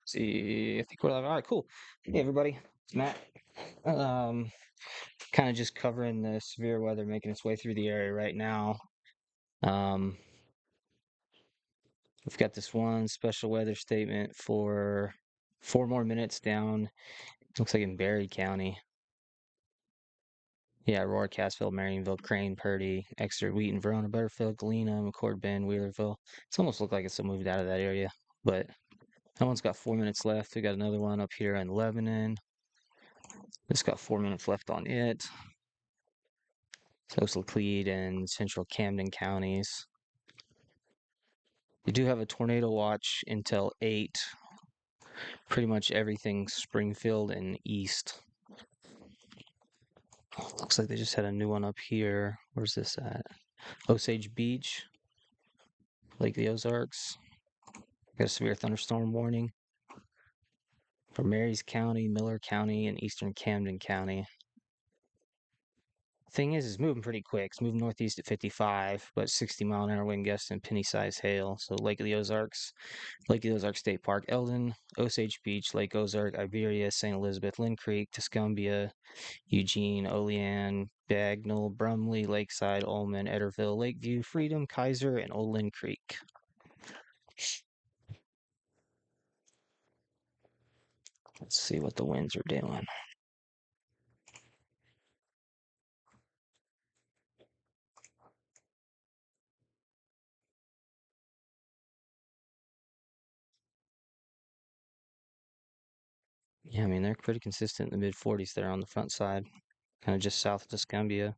See, I think we're live. All right, cool. Hey, everybody, it's Matt. Um, kind of just covering the severe weather making its way through the area right now. Um, we've got this one special weather statement for 4 more minutes down. Looks like in Berry County. Yeah, Aurora, Cassville, Marionville, Crane, Purdy, Exeter, Wheaton, Verona, Butterfield, Galena, McCord, Bend, Wheelerville. It's almost looked like it's moved out of that area, but that one's got 4 minutes left. We got another one up here in Lebanon. It's got 4 minutes left on it. Coastal Cleed and central Camden counties. We do have a tornado watch until 8. Pretty much everything Springfield and east. Looks like they just had a new one up here. Where's this at? Osage Beach, Lake of the Ozarks. Got a severe thunderstorm warning for Marys County, Miller County, and eastern Camden County. Thing is, it's moving pretty quick. It's moving northeast at 55, but 60-mile-an-hour wind gusts and penny-sized hail. So Lake of the Ozarks, Lake of the Ozarks State Park, Eldon, Osage Beach, Lake Ozark, Iberia, St. Elizabeth, Lynn Creek, Tuscumbia, Eugene, Olean, Bagnell, Brumley, Lakeside, Ullman, Ederville, Lakeview, Freedom, Kaiser, and Old Lynn Creek. Let's see what the winds are doing. Yeah, I mean, they're pretty consistent in the mid 40s there on the front side, kind of just south of Tuscumbia.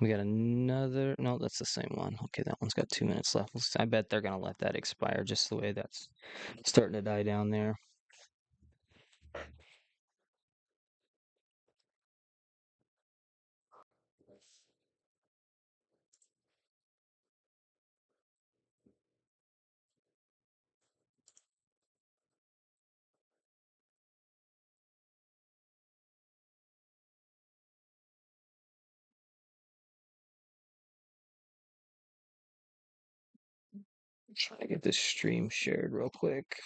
We got another. No, that's the same one. Okay, that one's got 2 minutes left. I bet they're gonna let that expire just the way that's starting to die down there. Trying to get this stream shared real quick.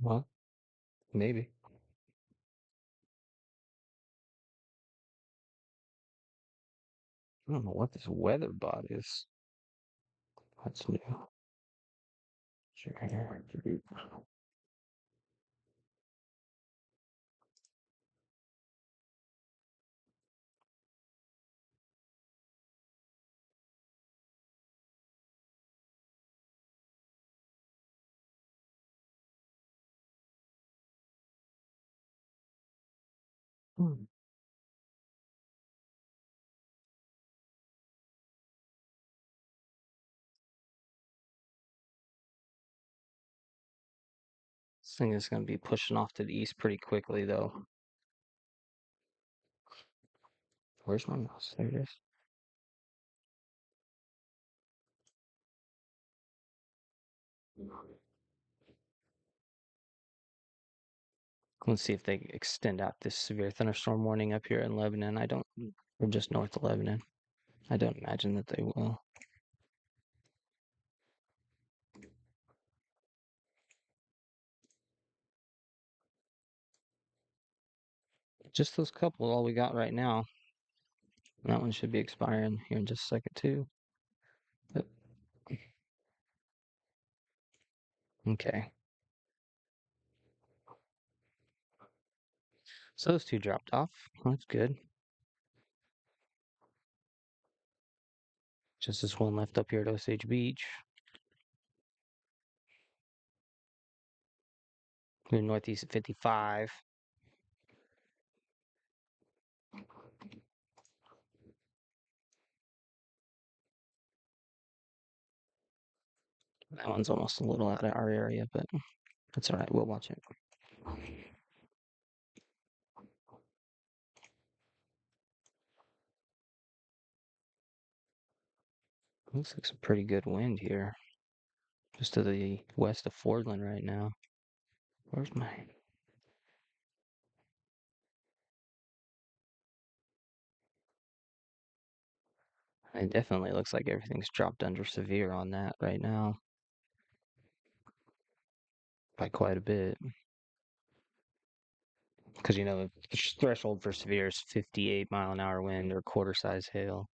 Well, maybe. I don't know what this weather bot is. That's new. Sure. Hmm. This thing is going to be pushing off to the east pretty quickly, though. Where's my mouse? There it is. Let's see if they extend out this severe thunderstorm warning up here in Lebanon. I don't, or just north of Lebanon. I don't imagine that they will. Just those couple, all we got right now. That one should be expiring here in just a second, too. But, okay. So those two dropped off. That's good. Just this one left up here at Osage Beach. We're northeast at 55. That one's almost a little out of our area, but that's all right. We'll watch it. Looks like some pretty good wind here, just to the west of Fordland right now. Where's my? It definitely looks like everything's dropped under severe on that right now by quite a bit. Because the threshold for severe is 58-mile-an-hour wind or quarter size hail.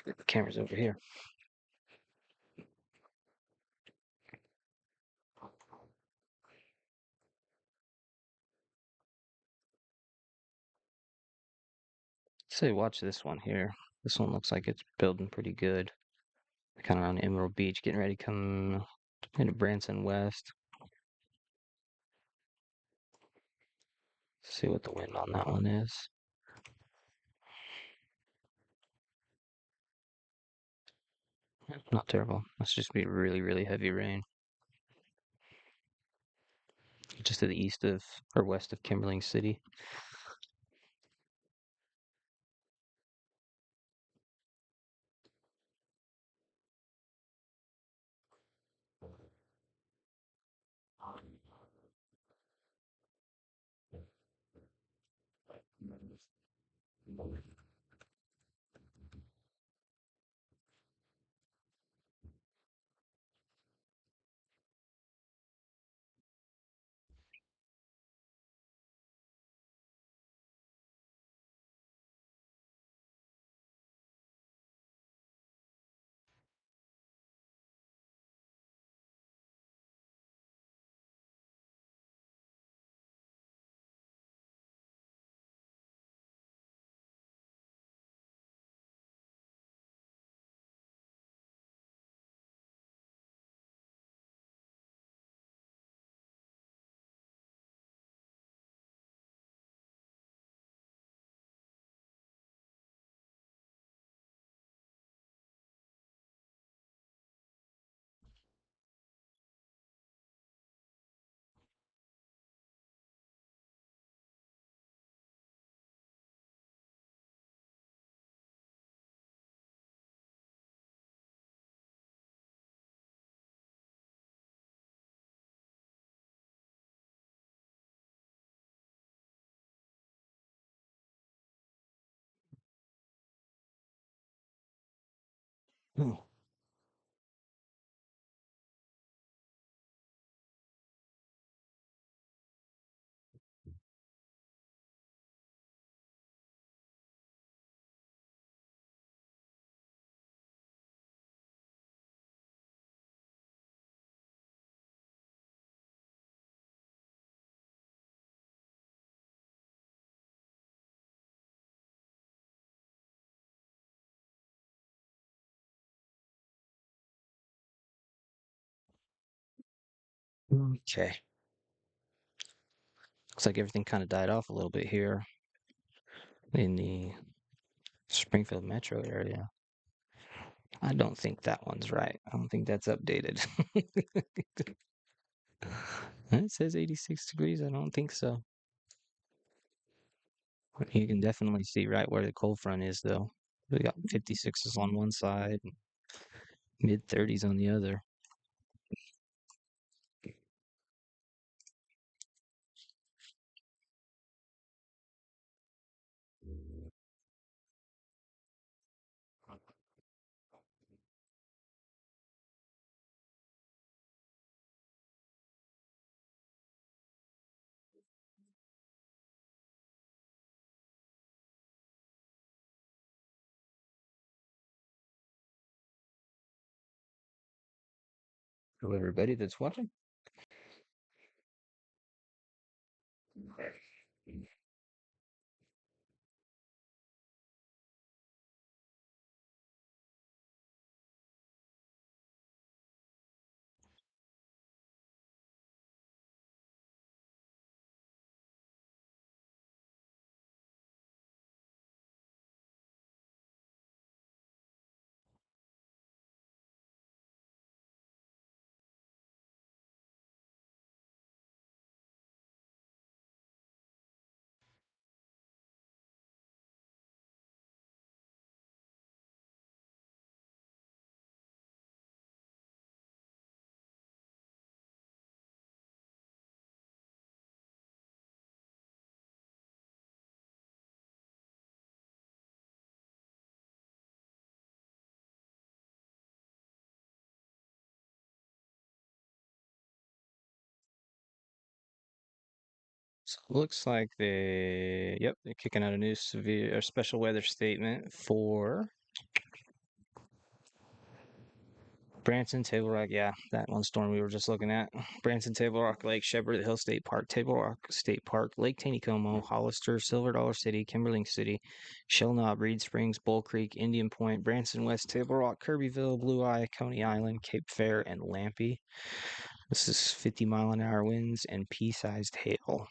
The camera's over here. Say, watch this one here. This one looks like it's building pretty good. Kind of on Emerald Beach, getting ready to come into Branson West. See what the wind on that one is. Not terrible. That's just be really, really heavy rain. Just to the east of or west of Kimberling City. Hmm. Okay. Looks like everything kind of died off a little bit here in the Springfield metro area. I don't think that one's right. I don't think that's updated. It says 86 degrees. I don't think so. You can definitely see right where the cold front is, though. We got 56s on one side, mid 30s on the other. Hello, everybody that's watching. So it looks like they're kicking out a new severe or special weather statement for Branson, Table Rock. Yeah, that one storm we were just looking at. Branson, Table Rock Lake, Shepherd Hill State Park, Table Rock State Park, Lake Taneycomo, Hollister, Silver Dollar City, Kimberling City, Shell Knob, Reed Springs, Bull Creek, Indian Point, Branson West, Table Rock, Kirbyville, Blue Eye, Coney Island, Cape Fair, and Lampy. This is 50-mile-an-hour winds and pea-sized hail.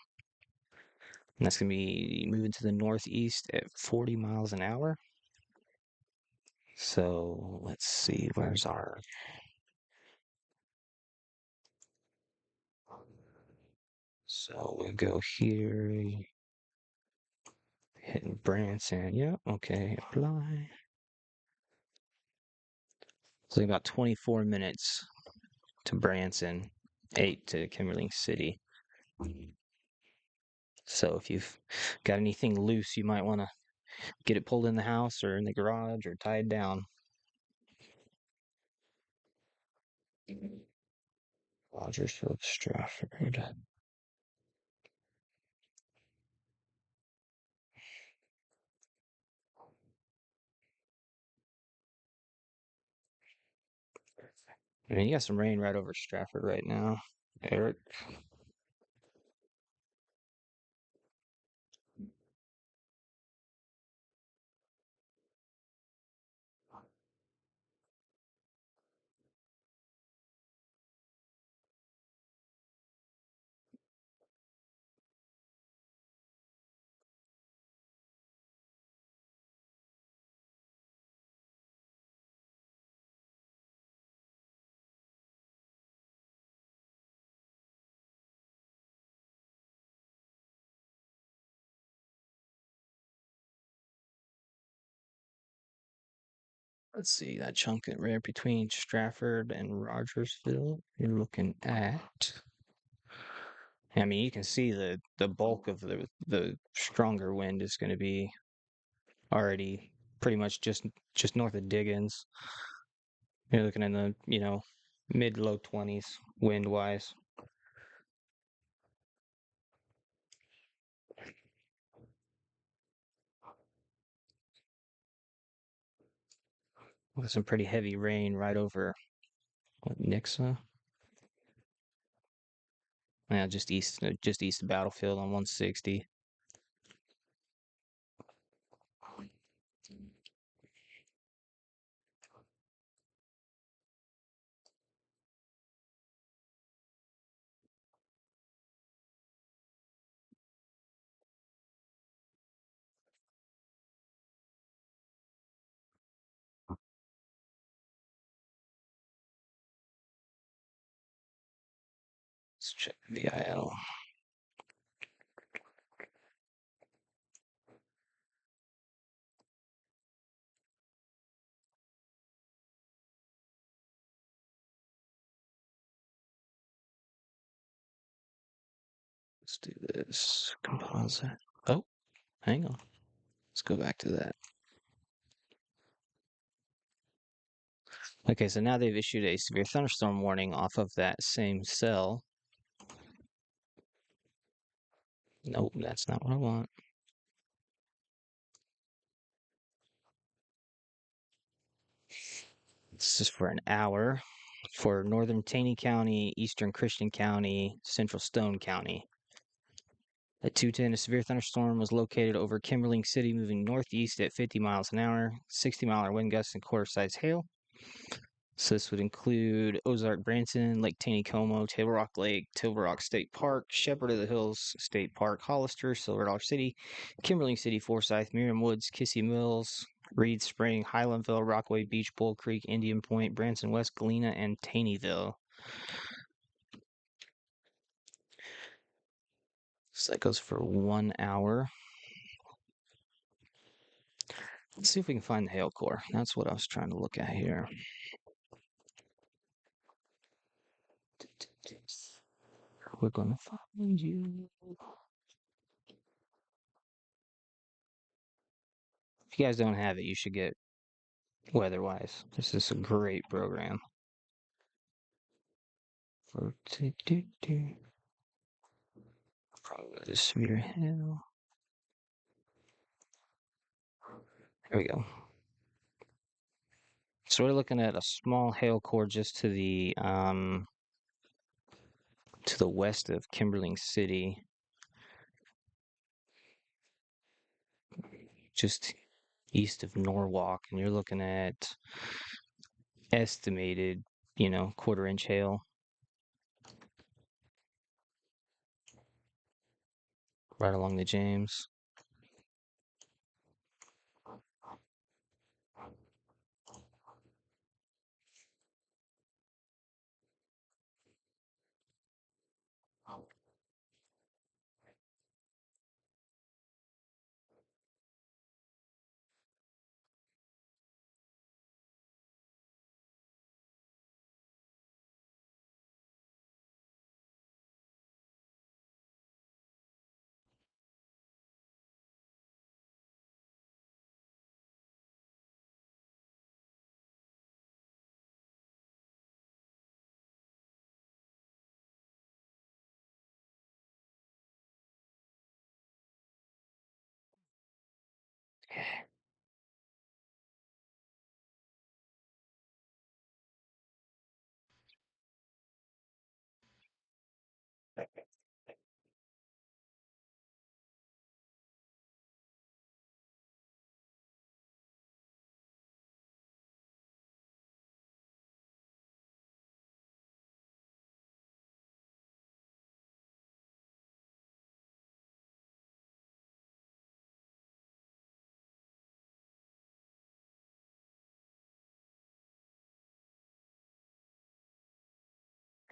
And that's going to be moving to the northeast at 40 miles an hour. So let's see, where's our. So we'll go here, hitting Branson. Yep, okay, apply. So about 24 minutes to Branson, 8 to Kimberling City. So if you've got anything loose, you might want to get it pulled in the house or in the garage or tied down. Rogersfield, Stratford. I mean, you got some rain right over Stratford right now, Eric. Let's see that chunk right between Stratford and Rogersville. You're looking at. I mean, you can see the bulk of the stronger wind is going to be already pretty much just north of Diggins. You're looking in the mid low 20s wind wise. With some pretty heavy rain right over Nixa. Yeah, just east of Battlefield on 160. Let's check VIL. Let's do this composite. Oh, hang on. Let's go back to that. Okay, so now they've issued a severe thunderstorm warning off of that same cell. Nope, that's not what I want. This is for an hour for northern Taney County, eastern Christian County, central Stone County. At 2:10, a severe thunderstorm was located over Kimberling City, moving northeast at 50 miles an hour, 60-mile-an-hour wind gusts, and quarter-size hail. So this would include Ozark Branson, Lake Taneycomo, Table Rock Lake, Table Rock State Park, Shepherd of the Hills State Park, Hollister, Silver Dollar City, Kimberling City, Forsyth, Miriam Woods, Kissy Mills, Reed Spring, Highlandville, Rockaway Beach, Bull Creek, Indian Point, Branson West, Galena, and Taneyville. So that goes for 1 hour. Let's see if we can find the hail core. That's what I was trying to look at here. We're gonna find you. If you guys don't have it, you should get Weatherwise. This is a great program. For probably the severe hail. There we go. So we're looking at a small hail core just to the west of Kimberling City, just east of Norwalk, and you're looking at estimated, quarter-inch hail right along the James.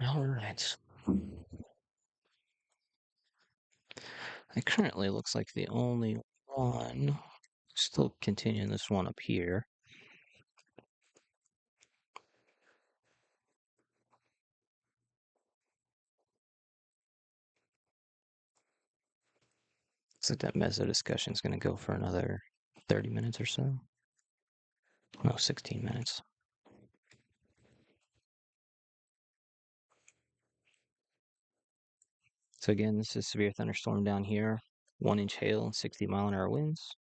All right. It currently looks like the only one. Still continuing this one up here. Looks like that meso discussion is going to go for another 30 minutes or so. No, 16 minutes. So again, this is severe thunderstorm down here. 1-inch hail and 60-mile-an-hour winds.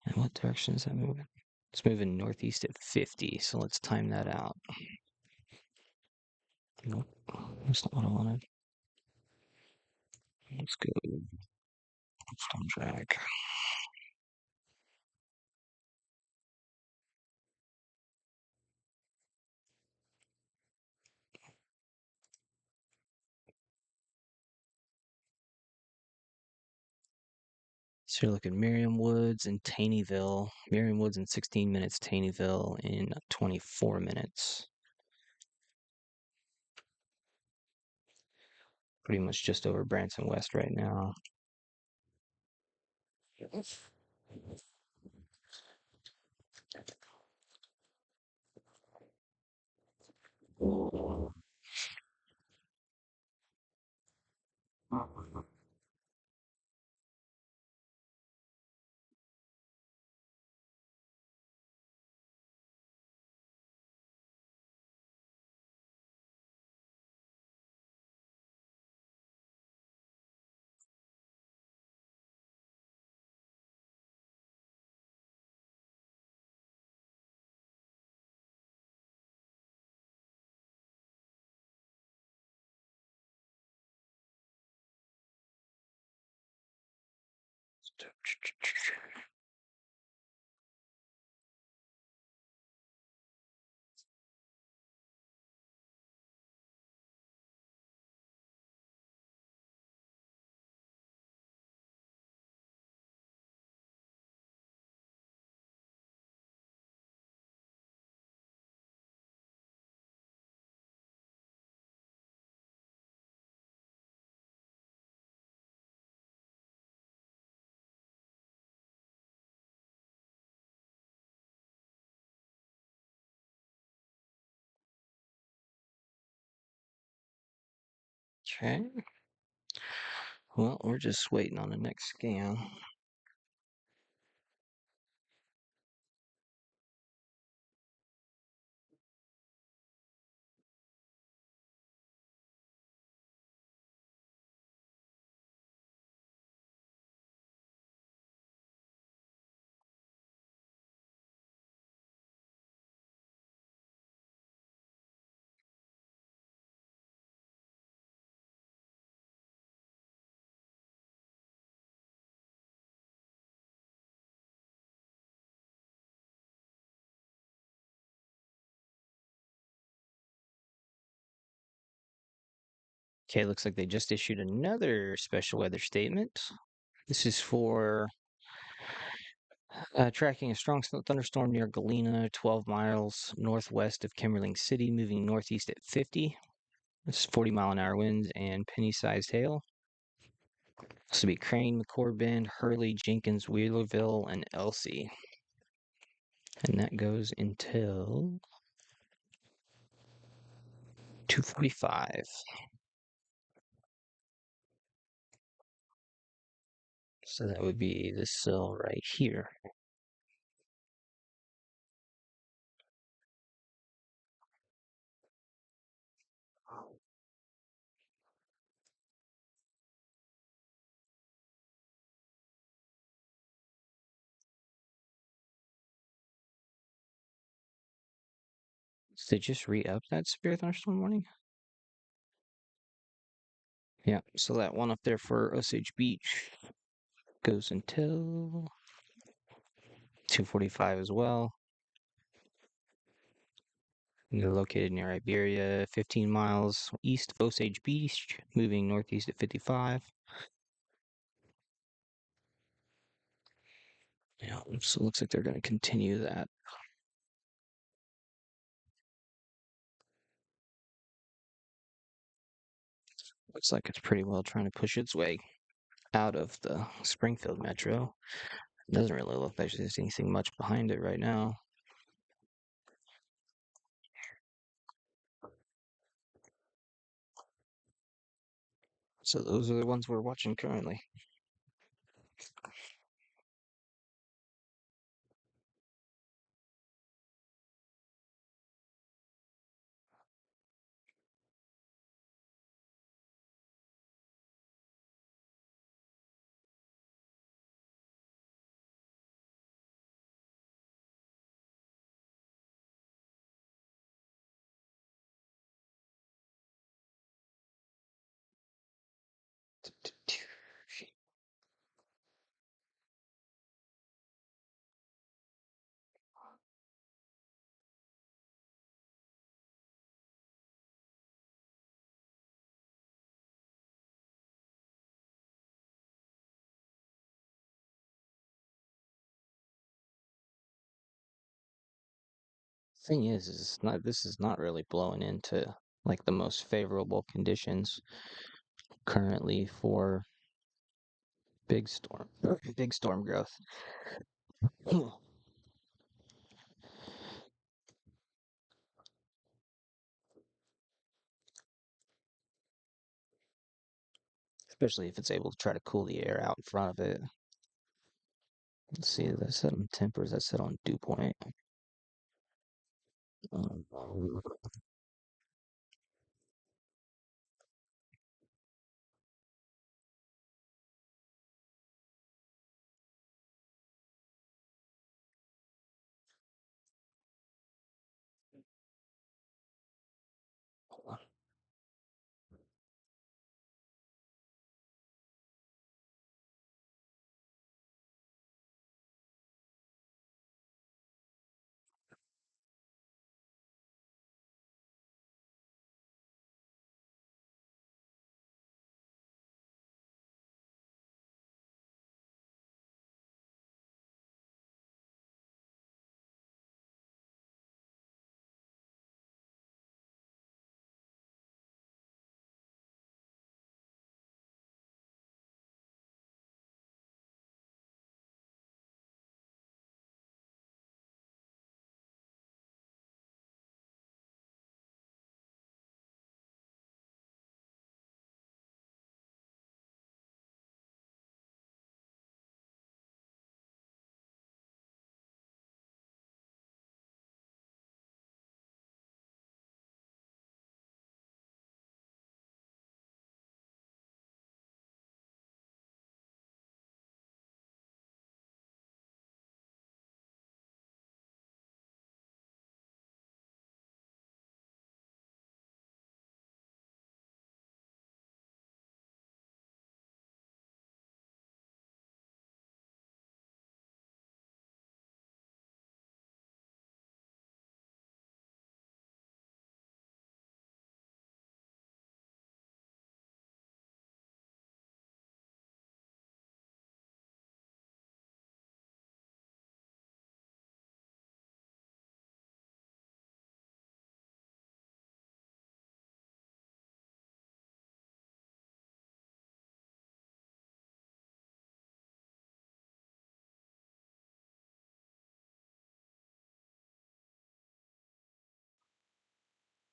And what direction is that moving? It's moving northeast at 50, so let's time that out. Nope, that's not what I wanted. Let's go storm track. So you're looking Merriam Woods and Taneyville. Merriam Woods in 16 minutes, Taneyville in 24 minutes. Pretty much just over Branson West right now. Okay. Well, we're just waiting on the next scan. Okay, looks like they just issued another special weather statement. This is for tracking a strong thunderstorm near Galena, 12 miles northwest of Kimberling City, moving northeast at 50. It's 40-mile-an-hour winds and penny-sized hail. This will be Crane, McCord Bend, Hurley, Jenkins, Wheelerville, and Elsie. And that goes until 2:45. So that would be this cell right here. Did they just re-up that severe thunderstorm warning? Yeah, so that one up there for Osage Beach goes until 2:45 as well. And they're located near Iberia, 15 miles east of Osage Beach, moving northeast at 55. Yeah, so it looks like they're going to continue that. Looks like it's pretty well trying to push its way out of the Springfield metro. It doesn't really look like there's anything much behind it right now. So those are the ones we're watching currently. Thing is it's not. This is not really blowing into like the most favorable conditions currently for big storm growth. Especially if it's able to try to cool the air out in front of it. Let's see, that's set on tempers. That's set on dew point. Um,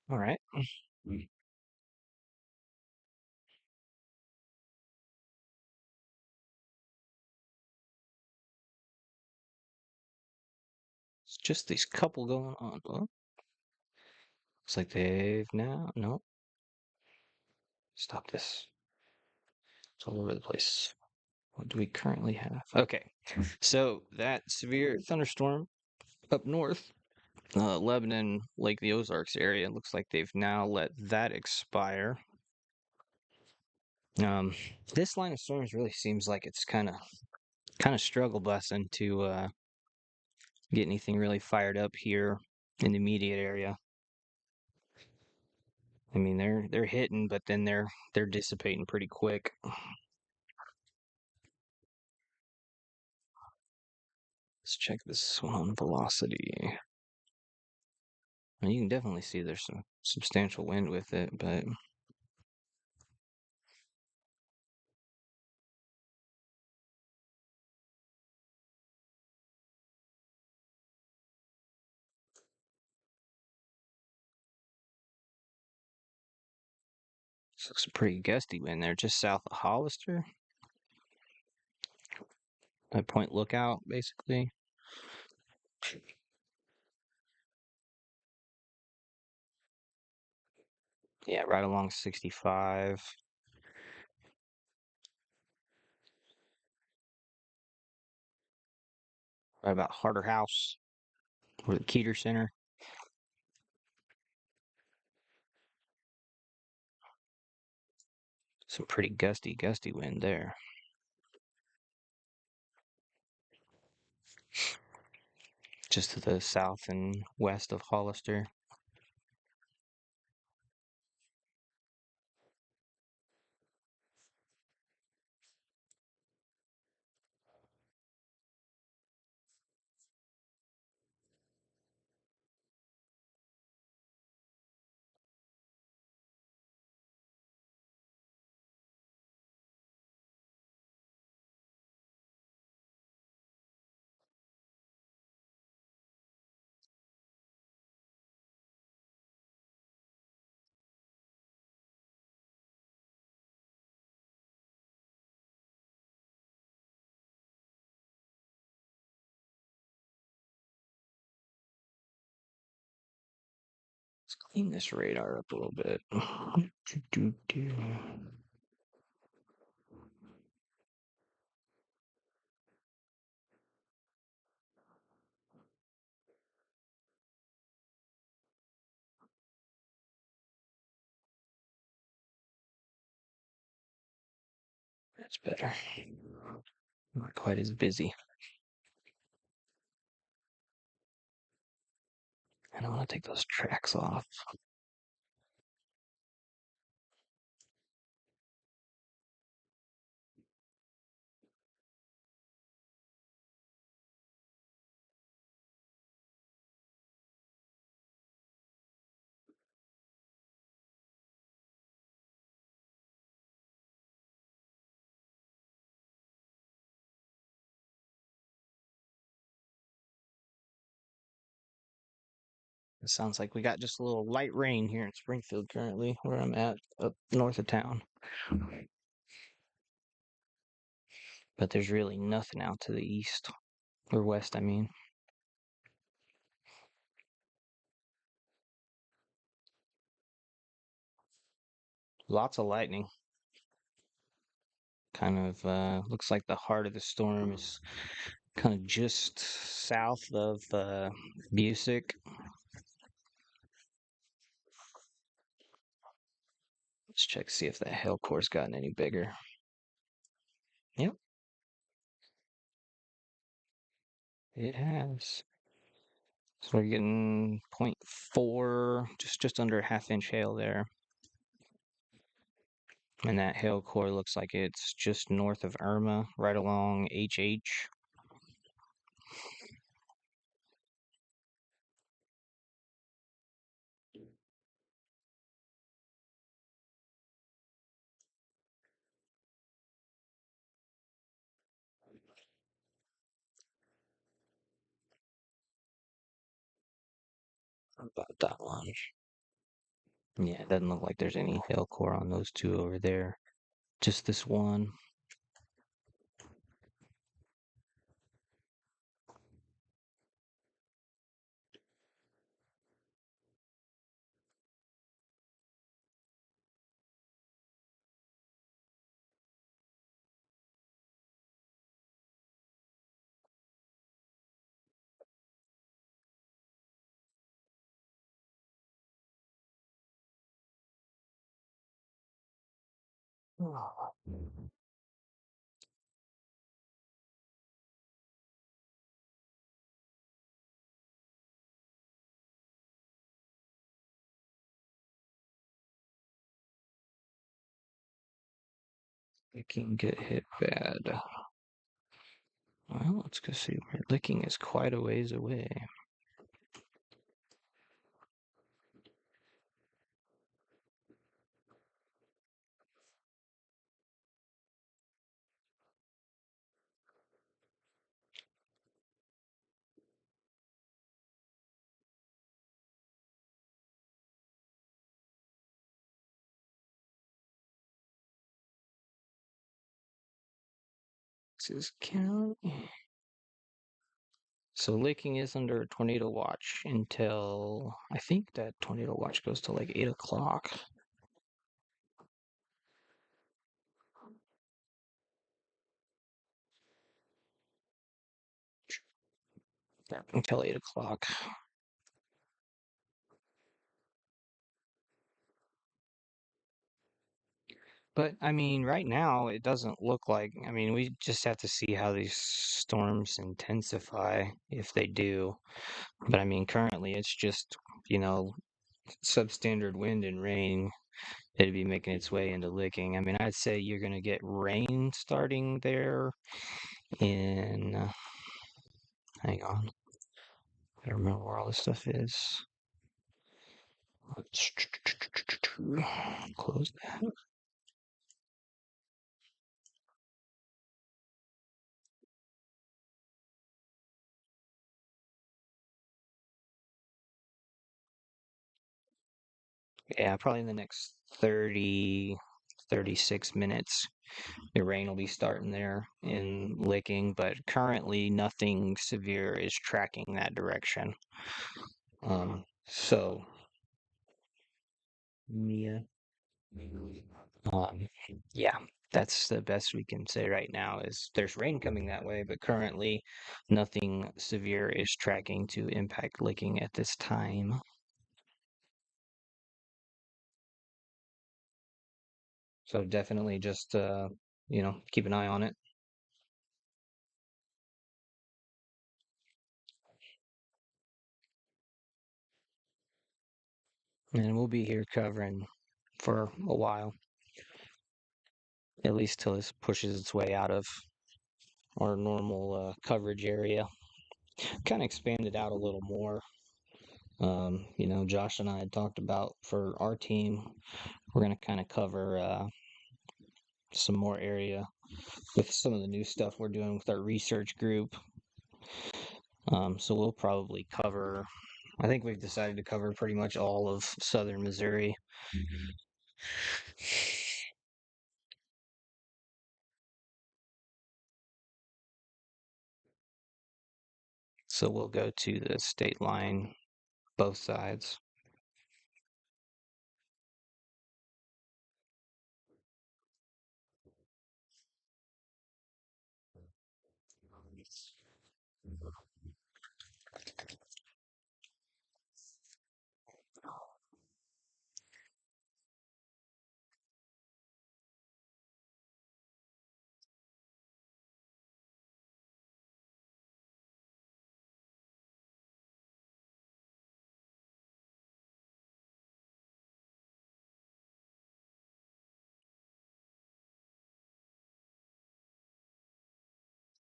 All right. It's just these couple going on. Oh, looks like they've now. No, stop this. It's all over the place. What do we currently have? Okay. So that severe thunderstorm up north, Lebanon, Lake the Ozarks area, looks like they've now let that expire. Um, this line of storms really seems like it's kind of struggle busing to get anything really fired up here in the immediate area. I mean, they're hitting, but then they're dissipating pretty quick. Let's check this one on velocity. And you can definitely see there's some substantial wind with it, but this looks a pretty gusty wind there, just south of Hollister at Point Lookout, basically. Yeah, right along 65, right about Harder House or the Keeter Center. Some pretty gusty wind there. Just to the south and west of Hollister. Let's clean this radar up a little bit. That's better. Not quite as busy. And I want to take those tracks off. It sounds like we got just a little light rain here in Springfield currently, where I'm at, up north of town. But there's really nothing out to the east or west, I mean. Lots of lightning. Kind of looks like the heart of the storm is kind of just south of Busick. Let's check see if that hail core's gotten any bigger. Yep, it has. So we're getting point 0.4, just under a half-inch hail there. And that hail core looks like it's just north of Irma, right along HH. About that one. Yeah, it doesn't look like there's any hail core on those two over there. Just this one. It can get hit bad. Well, let's go see where licking is quite a ways away. This is county. So licking is under a tornado watch until I think that tornado watch goes to like 8 o'clock. Until 8 o'clock. But I mean, right now it doesn't look like. I mean, we just have to see how these storms intensify if they do. But I mean, currently it's just, you know, substandard wind and rain. It'd be making its way into Licking. I mean, I'd say you're going to get rain starting there in. Hang on. I don't remember where all this stuff is. Let's close that. Yeah, probably in the next 30, 36 minutes, the rain will be starting there in Licking, but currently nothing severe is tracking that direction. So, yeah. Um, yeah, that's the best we can say right now is there's rain coming that way, but currently nothing severe is tracking to impact Licking at this time. So definitely just keep an eye on it. And we'll be here covering for a while, at least till this pushes its way out of our normal coverage area. Kind of expanded out a little more. Josh and I had talked about for our team, we're going to kind of cover some more area with some of the new stuff we're doing with our research group. So we'll probably cover, I think we've decided to cover pretty much all of southern Missouri. So we'll go to the state line, both sides.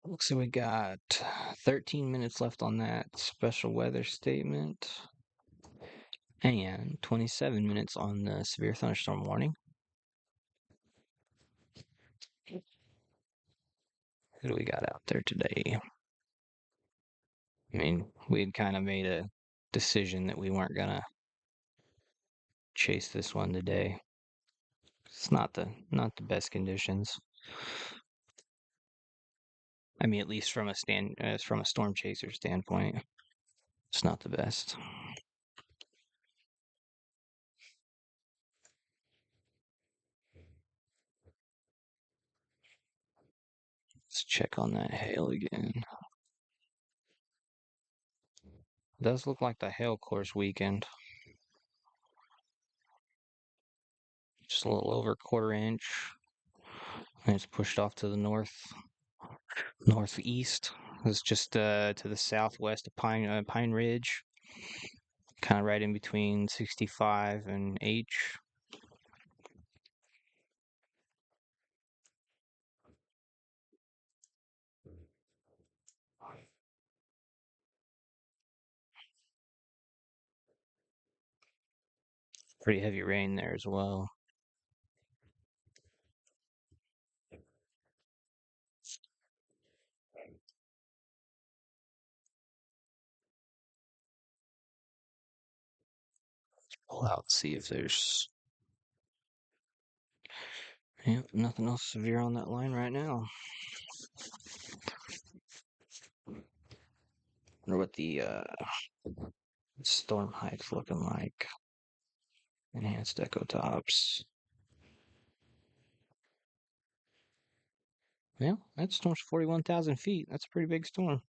Looks like we got 13 minutes left on that special weather statement and 27 minutes on the severe thunderstorm warning. Who do we got out there today? I mean, we'd kind of made a decision that we weren't gonna chase this one today. It's not the best conditions. I mean, at least from a storm chaser standpoint, it's not the best. Let's check on that hail again. It does look like the hail course weakened. Just a little over a quarter inch. And it's pushed off to the northeast. It's just to the southwest of Pine Ridge, kind of right in between 65 and H. Pretty heavy rain there as well. Pull out, see if there's nothing else severe on that line right now. Wonder what the storm height's looking like. Enhanced echo tops. Yeah, that storm's 41,000 feet. That's a pretty big storm.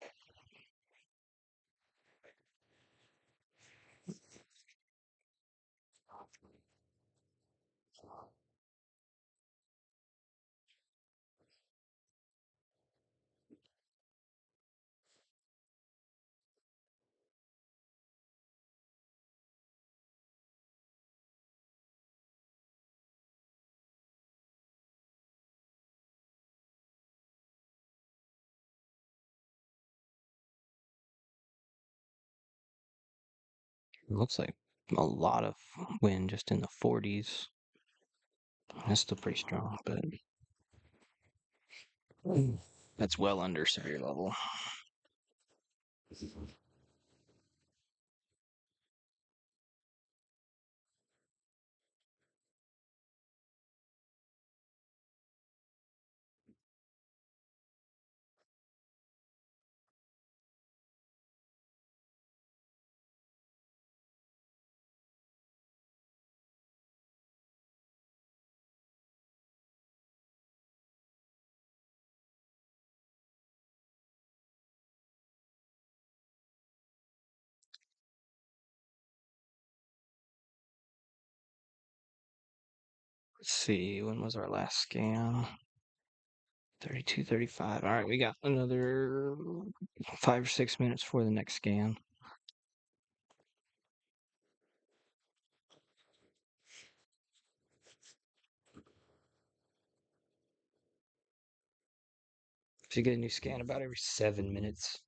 It looks like a lot of wind just in the 40s. That's still pretty strong, but that's well under severe level. Let's see, when was our last scan? 32, 35. All right, we got another 5 or 6 minutes for the next scan. Should get a new scan about every 7 minutes.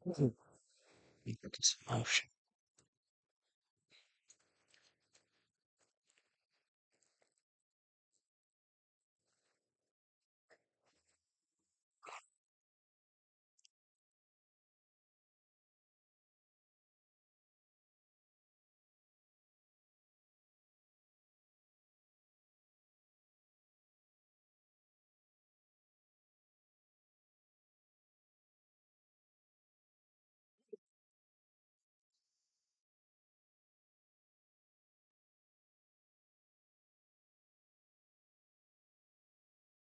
Put this in motion.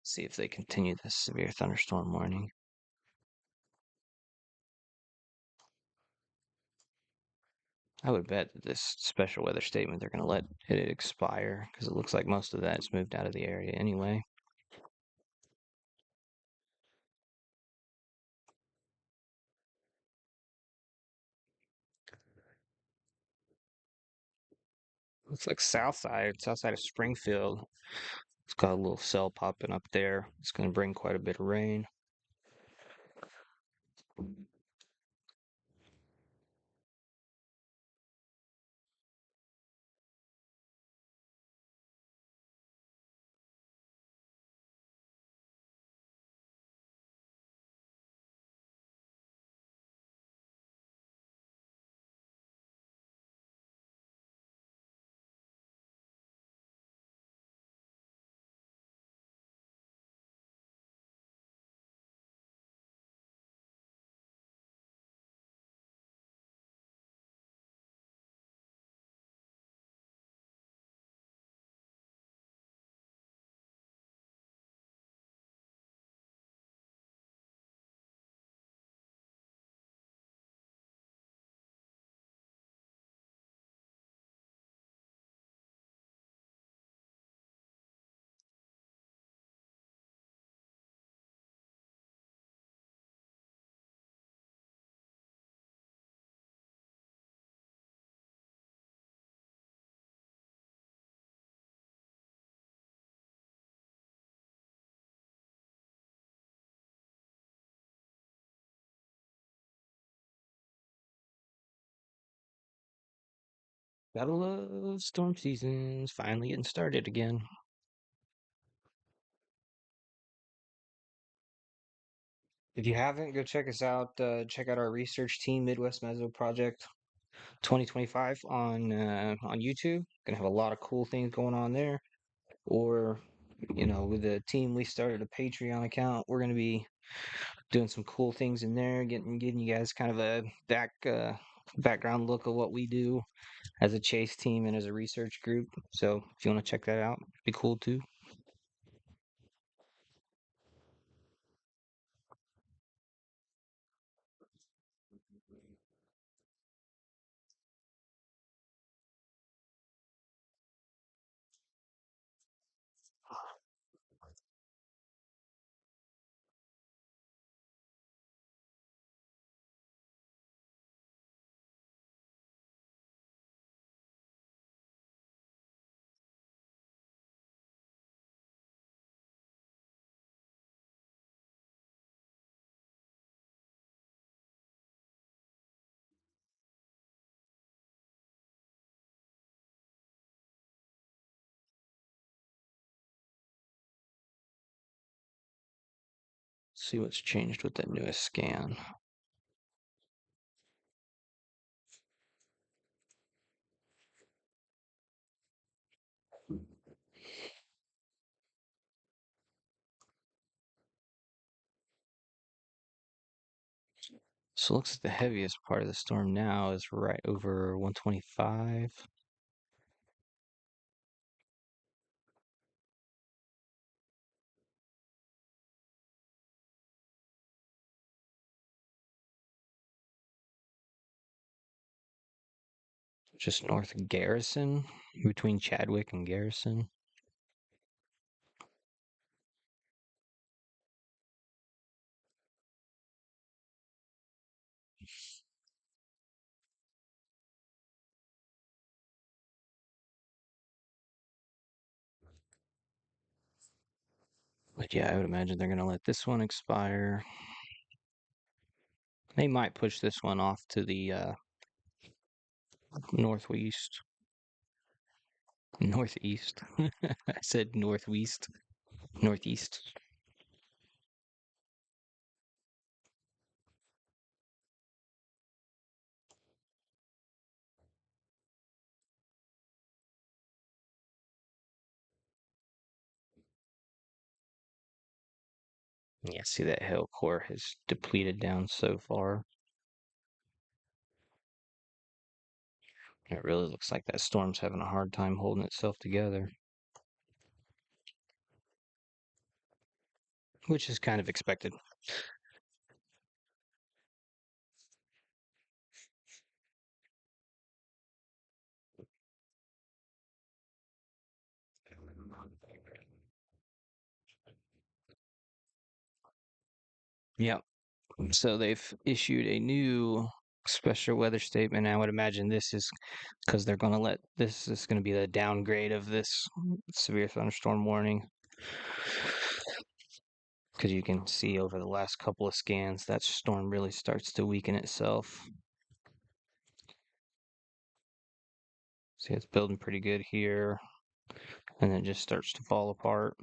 See if they continue this severe thunderstorm warning. I would bet that this special weather statement they're going to let it expire because it looks like most of that's moved out of the area anyway. Looks like south side of Springfield. It's got a little cell popping up there. It's going to bring quite a bit of rain. Battle of Storm Seasons finally getting started again. If you haven't, go check us out. Check out our research team, Midwest Meso Project 2025 on YouTube. Gonna have a lot of cool things going on there. Or, with the team, we started a Patreon account. We're gonna be doing some cool things in there, getting you guys kind of a background look of what we do as a chase team and as a research group. So if you want to check that out, be cool too. See what's changed with that newest scan. So it looks like the heaviest part of the storm now is right over 125. Just north of Garrison, between Chadwick and Garrison. But yeah, I would imagine they're going to let this one expire. They might push this one off to the northwest. Northeast. I said northwest. Northeast. Yeah, see that hail core has depleted down so far. It really looks like that storm's having a hard time holding itself together, which is kind of expected. Yep. So they've issued a new special weather statement. I would imagine this is because they're going to let this is going to be the downgrade of this severe thunderstorm warning. Because you can see over the last couple of scans, that storm really starts to weaken itself. See, it's building pretty good here, and then it just starts to fall apart.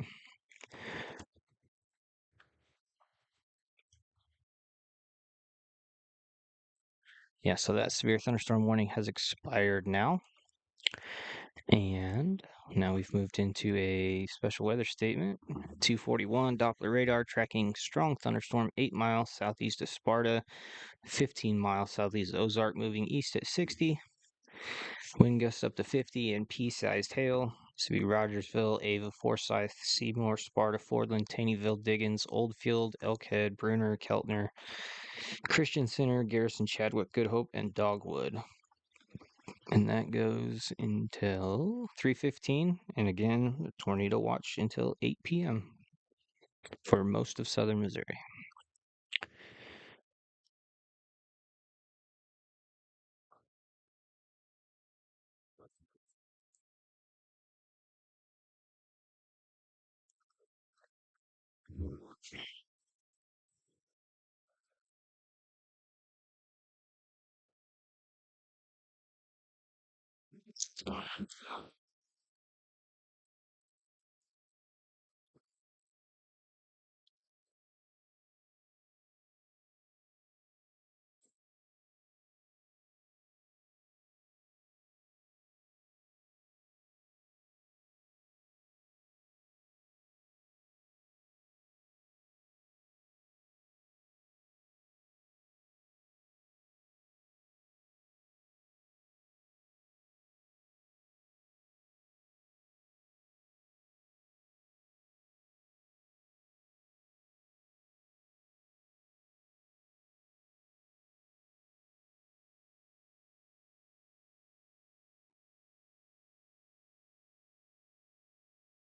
Yeah, so that severe thunderstorm warning has expired now. And now we've moved into a special weather statement. 241 Doppler radar tracking strong thunderstorm 8 miles southeast of Sparta, 15 miles southeast of Ozark, moving east at 60. Wind gusts up to 50 and pea-sized hail. This would be Rogersville, Ava, Forsyth, Seymour, Sparta, Fordland, Taneyville, Diggins, Oldfield, Elkhead, Bruner, Keltner, Christian Center, Garrison, Chadwick, Good Hope, and Dogwood. And that goes until 3:15, and again, the tornado watch until 8 p.m. for most of southern Missouri.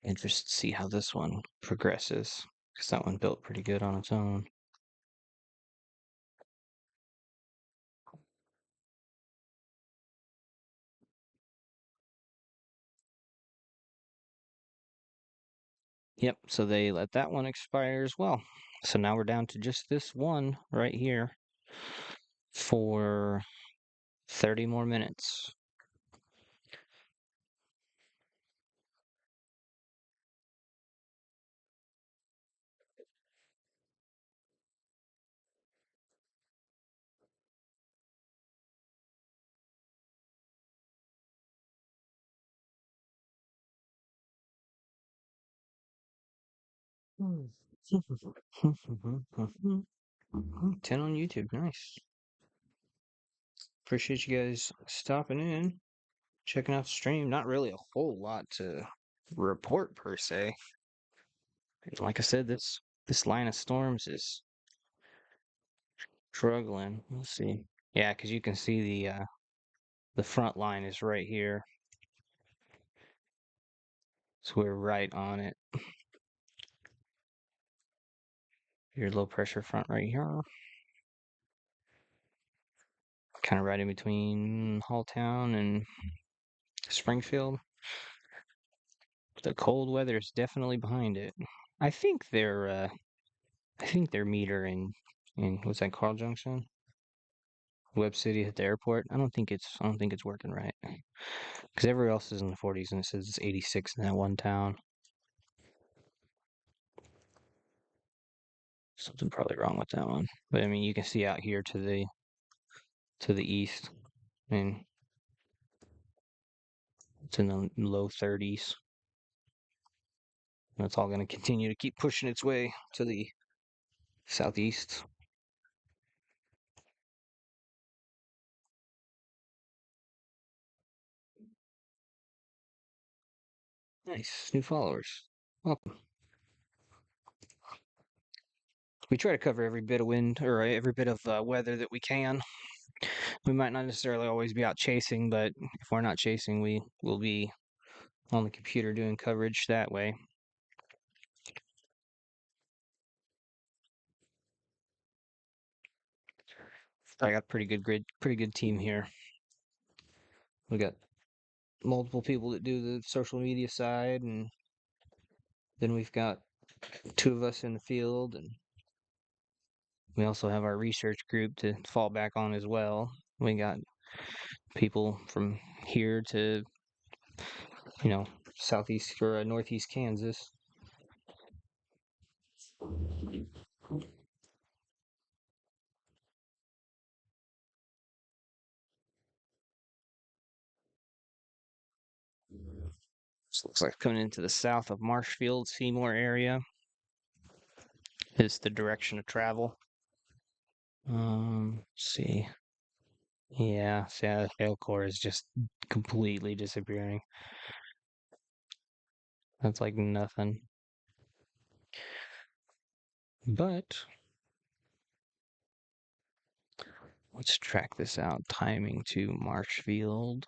Interested to see how this one progresses, because that one built pretty good on its own. Yep, so they let that one expire as well. So now we're down to just this one right here for 30 more minutes. Hmm. 10 on YouTube, nice. Appreciate you guys stopping in, checking out the stream. Not really a whole lot to report per se. Like I said, this line of storms is struggling. Let's see. Yeah, because you can see the front line is right here. So we're right on it. Your low pressure front right here. Kind of right in between Halltown and Springfield. The cold weather is definitely behind it. I think their meter in what's that, Carl Junction? Webb City at the airport. I don't think it's working right. Because everywhere else is in the 40s and it says it's 86 in that one town. Something probably wrong with that one. But I mean, you can see out here to the east. I mean, it's in the low 30s. And it's all going to continue to keep pushing its way to the southeast. Nice. New followers. Welcome. We try to cover every bit of wind or every bit of weather that we can. We might not necessarily always be out chasing, but if we're not chasing, we will be on the computer doing coverage that way. I got a pretty good team here. We got multiple people that do the social media side, and then we've got two of us in the field, and we also have our research group to fall back on as well. We got people from here to, you know, southeast or northeast Kansas. This looks like coming into the south of Marshfield, Seymour area is the direction of travel. Let's see. Yeah, Elcor is just completely disappearing. That's like nothing. But let's track this out. Timing to Marshfield.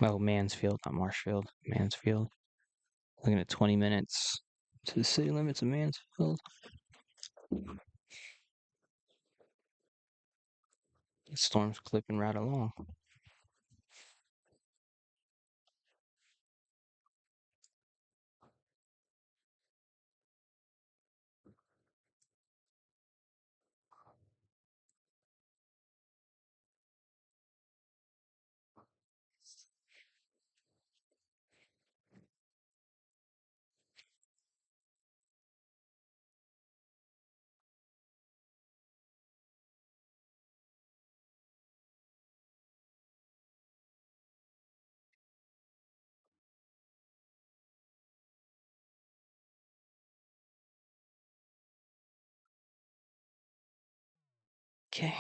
Oh, Mansfield, not Marshfield. Mansfield. Looking at 20 minutes to the city limits of Mansfield. The storm's clipping right along. Okay.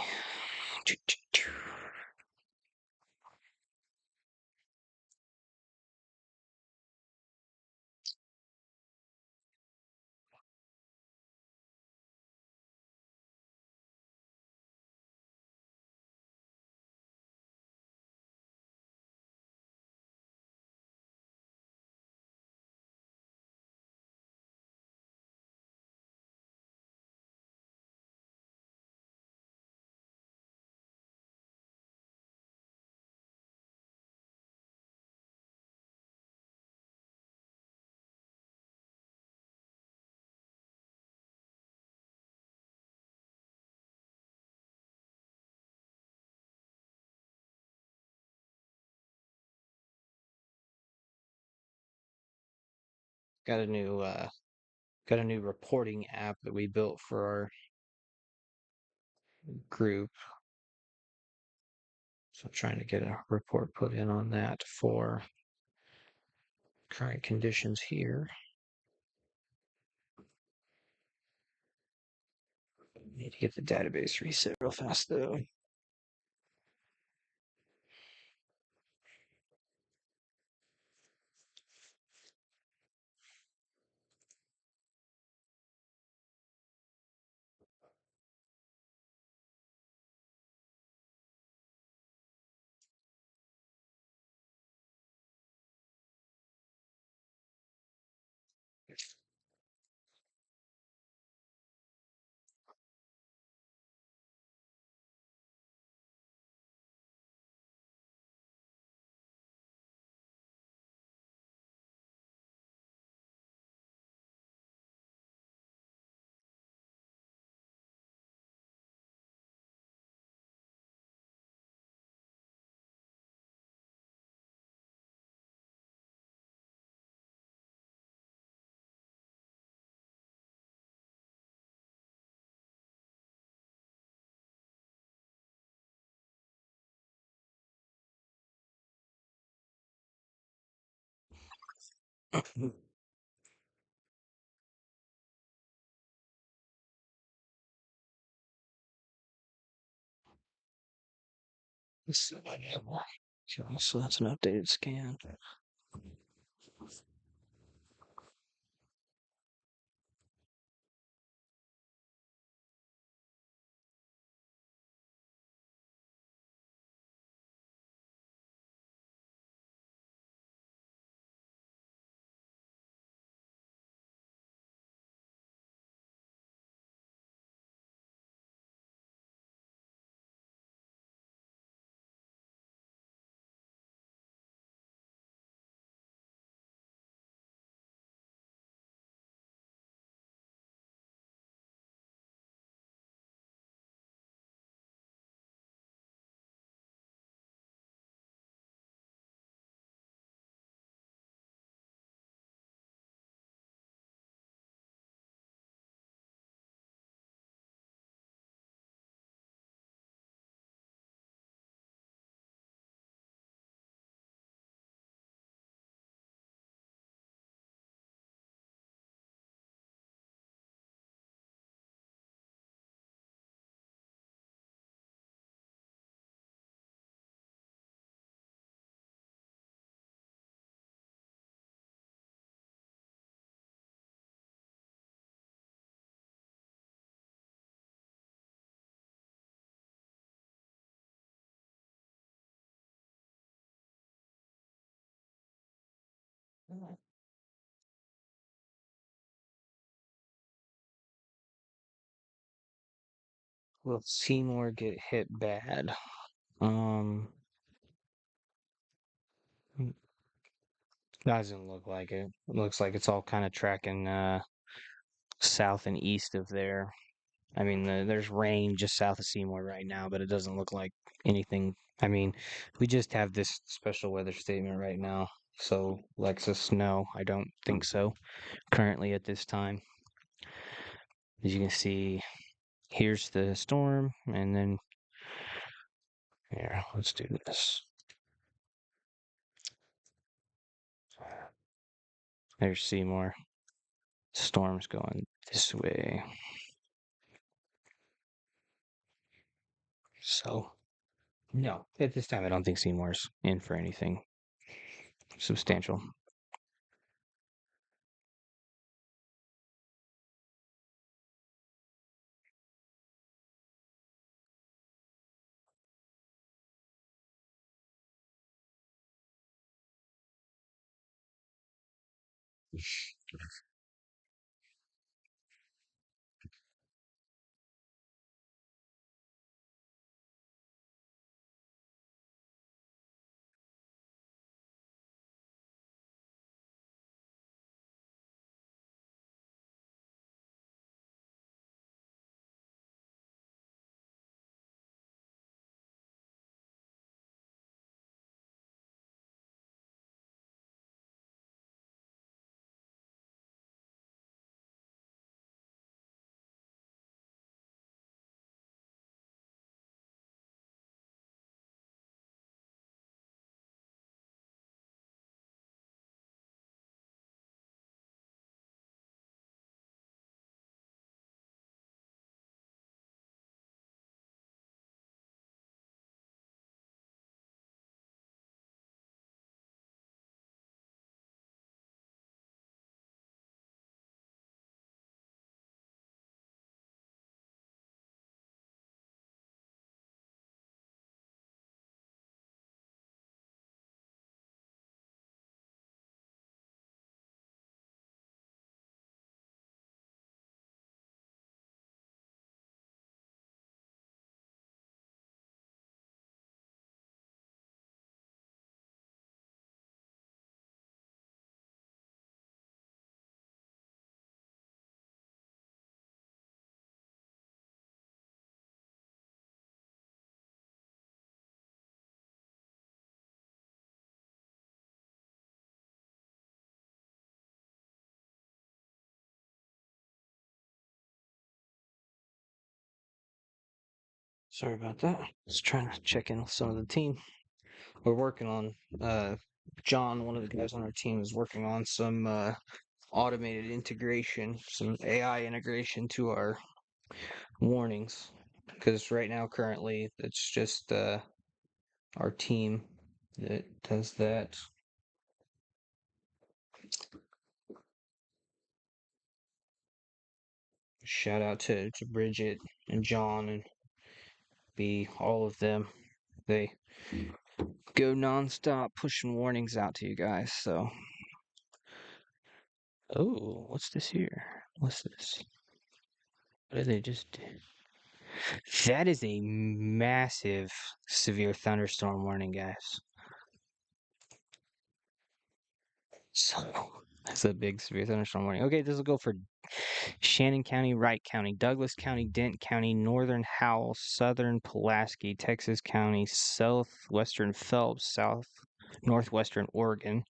Got a new reporting app that we built for our group. So I'm trying to get a report put in on that for current conditions here. Need to get the database reset real fast though. Let's see if I have one. Okay, so that's an updated scan. Will Seymour get hit bad? Doesn't look like it. It looks like it's all kind of tracking south and east of there. I mean, there's rain just south of Seymour right now, but it doesn't look like anything. I mean, we just have this special weather statement right now. So, Lexus, no, I don't think so. Currently at this time, as you can see, here's the storm, and then here, let's do this. There's Seymour. Storm's going this way. So, no, at this time, I don't think Seymour's in for anything substantial. Sorry about that. Just trying to check in with some of the team. We're working on, John, one of the guys on our team, is working on some automated integration, some AI integration to our warnings. Because right now, currently, it's just our team that does that. Shout out to Bridget and John and B, all of them. They go nonstop pushing warnings out to you guys. So, oh, what's this here? What's this? What did they just do? That is a massive severe thunderstorm warning, guys. So that's a big severe thunderstorm warning. Okay, this will go for Shannon County, Wright County, Douglas County, Dent County, Northern Howell, Southern Pulaski, Texas County, Southwestern Phelps, South Northwestern Oregon.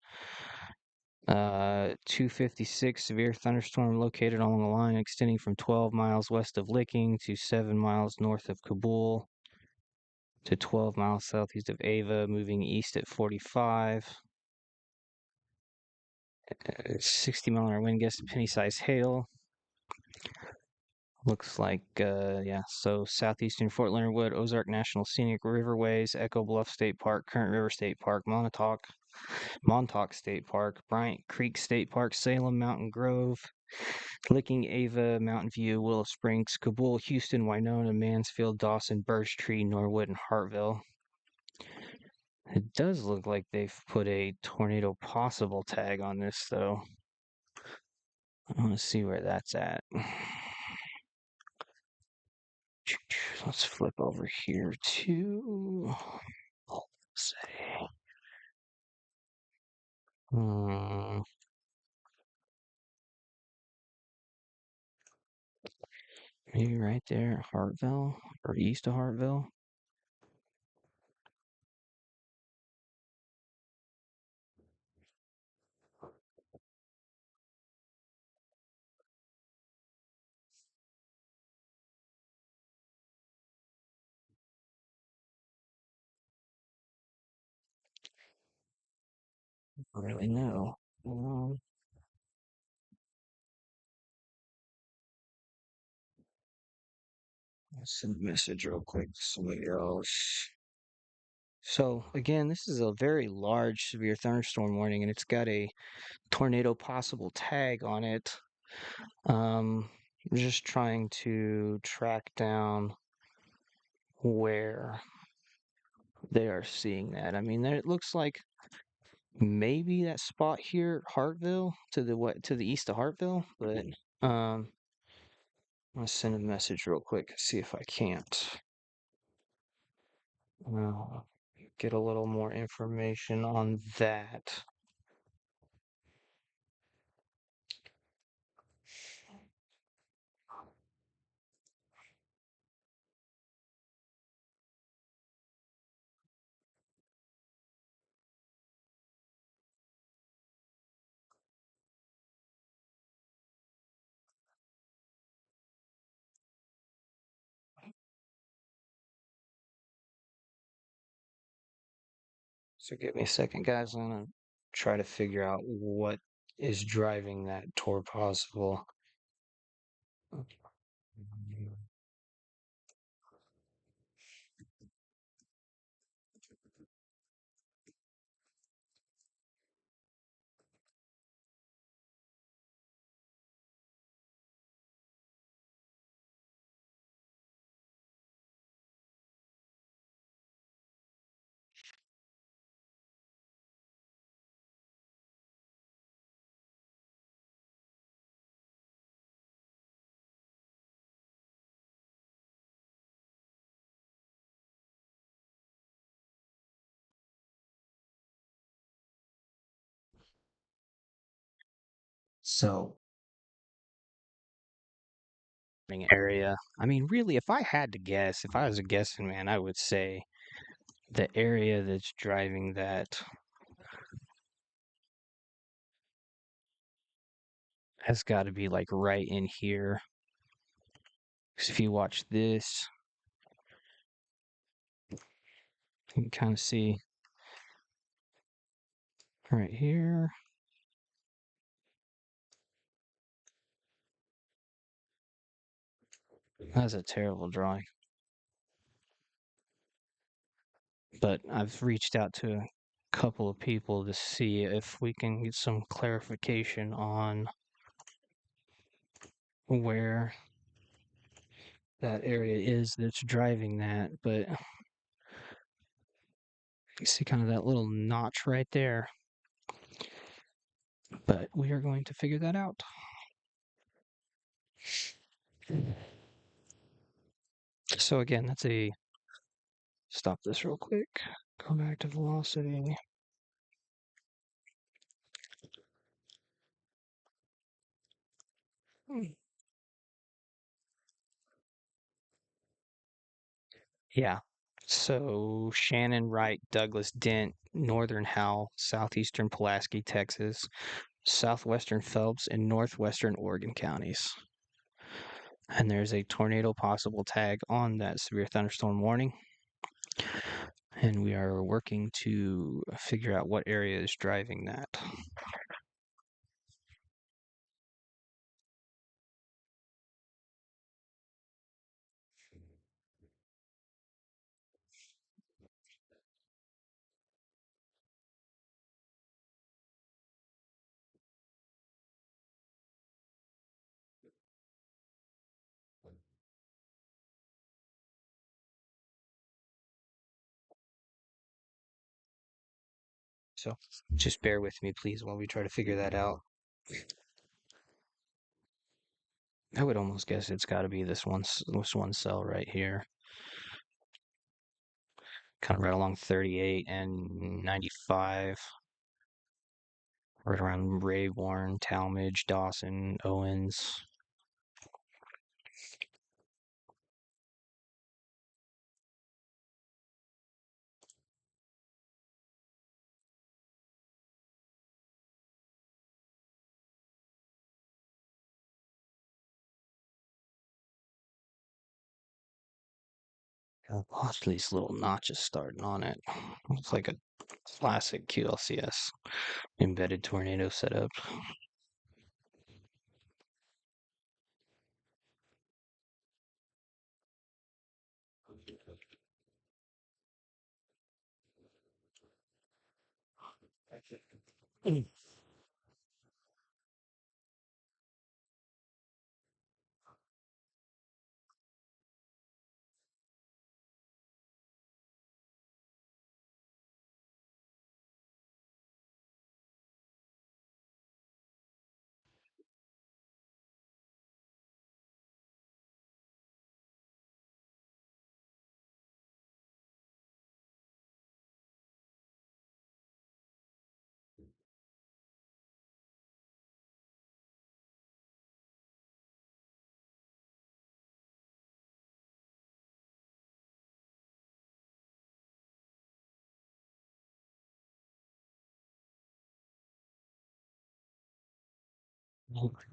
256 severe thunderstorm located along a line extending from 12 miles west of Licking to 7 miles north of Kabul to 12 miles southeast of Ava, moving east at 45. 60-mile-an-hour wind gust, penny-sized hail. Looks like, yeah, so southeastern Fort Leonard Wood, Ozark National Scenic Riverways, Echo Bluff State Park, Current River State Park, Montauk State Park, Bryant Creek State Park, Salem Mountain Grove, Licking, Ava, Mountain View, Willow Springs, Kabul, Houston, Winona, Mansfield, Dawson, Birch Tree, Norwood, and Hartville. It does look like they've put a tornado possible tag on this, though. I want to see where that's at. Let's flip over here to, let's say, hmm, maybe right there, Hartville, or east of Hartville. I don't really know. Send a message real quick to somebody else. So again, this is a very large severe thunderstorm warning, and it's got a tornado possible tag on it. I'm just trying to track down where they are seeing that. I mean, there it looks like maybe that spot here, Hartville, to the to the east of Hartville, but I'm gonna send a message real quick, see if I can't uh, get a little more information on that. So give me a second, guys. I'm gonna try to figure out what is driving that tour possible. So area. I mean, really, if I had to guess, if I was a guessing man, I would say the area that's driving that has got to be like right in here. Because if you watch this, you can kind of see right here. That's a terrible drawing. But I've reached out to a couple of people to see if we can get some clarification on where that area is that's driving that. But you see kind of that little notch right there. But we are going to figure that out. So again, that's a stop this real quick. Go back to velocity. Yeah. So Shannon, Wright, Douglas, Dent, Northern Howell, Southeastern Pulaski, Texas, Southwestern Phelps, and Northwestern Oregon counties. And there's a tornado possible tag on that severe thunderstorm warning. And we are working to figure out what area is driving that. So just bear with me, please, while we try to figure that out. I would almost guess it's got to be this one cell right here, kind of right along 38 and 95, right around Rayborn, Talmadge, Dawson, Owens. Got lots of these little notches starting on it. It's like a classic QLCS embedded tornado setup.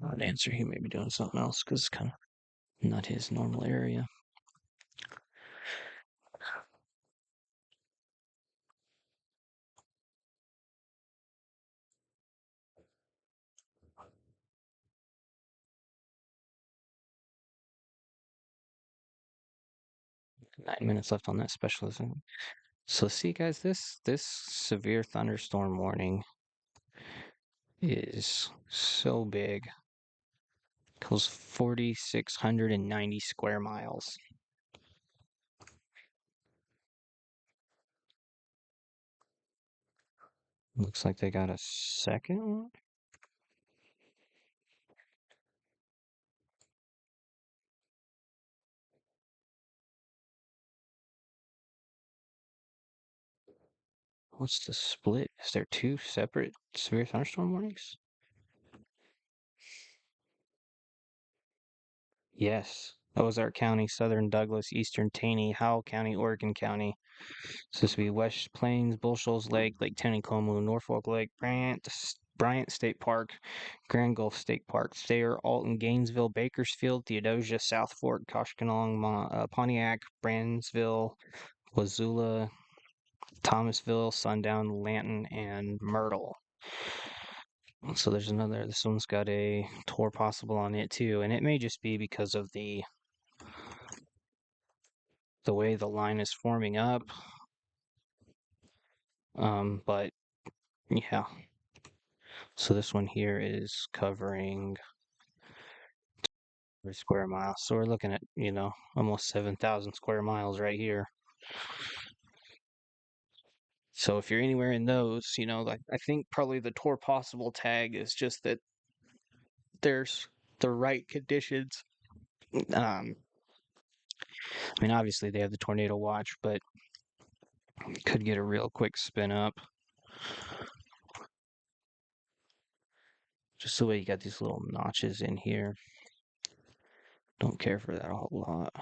Not answer. He may be doing something else because it's kind of not his normal area. 9 minutes left on that specialism. So see, guys, this severe thunderstorm warning is so big. Goes 4,690 square miles. Looks like they got a second one. What's the split? Is there two separate severe thunderstorm warnings? Yes. Ozark County, Southern Douglas, Eastern Taney, Howell County, Oregon County. So this would be West Plains, Bull Shoals Lake, Lake Taneycomo, Norfolk Lake, Bryant State Park, Grand Gulf State Park, Thayer, Alton, Gainesville, Bakersfield, Theodosia, South Fork, Koshkonong, Pontiac, Brandsville, Wazula, Thomasville, Sundown, Lanton, and Myrtle. So there's another. This one's got a tour possible on it too, and it may just be because of the way the line is forming up. But yeah. So this one here is covering per square mile. So we're looking at, almost 7,000 square miles right here. So if you're anywhere in those, like I think probably the tour possible tag is just that there's the right conditions. I mean, obviously they have the tornado watch, but could get a real quick spin up. Just the way you got these little notches in here. Don't care for that a whole lot.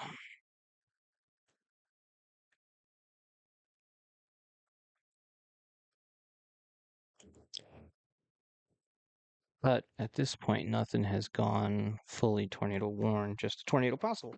But at this point, nothing has gone fully tornado warned, just a tornado possible.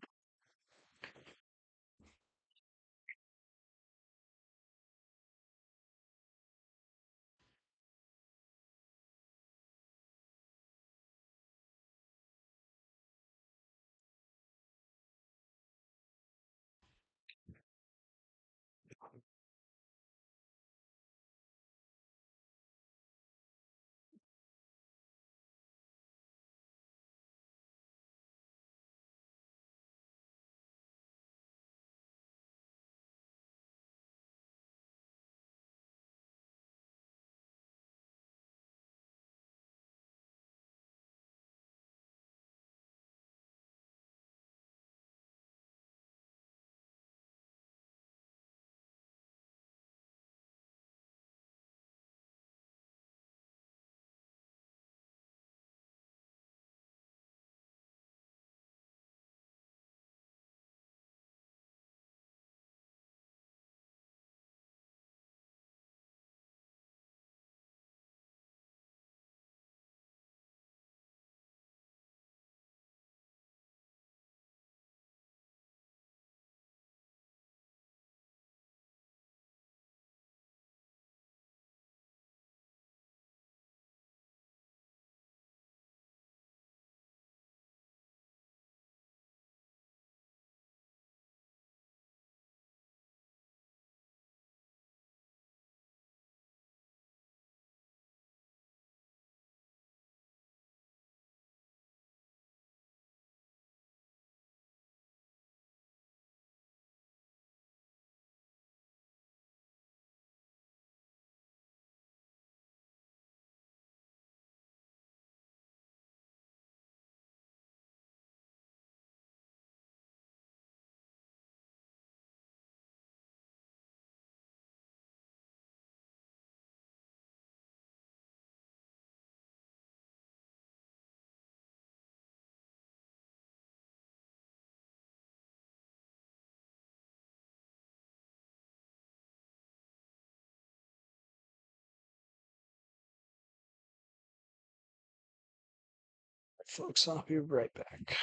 folks, I'll be right back.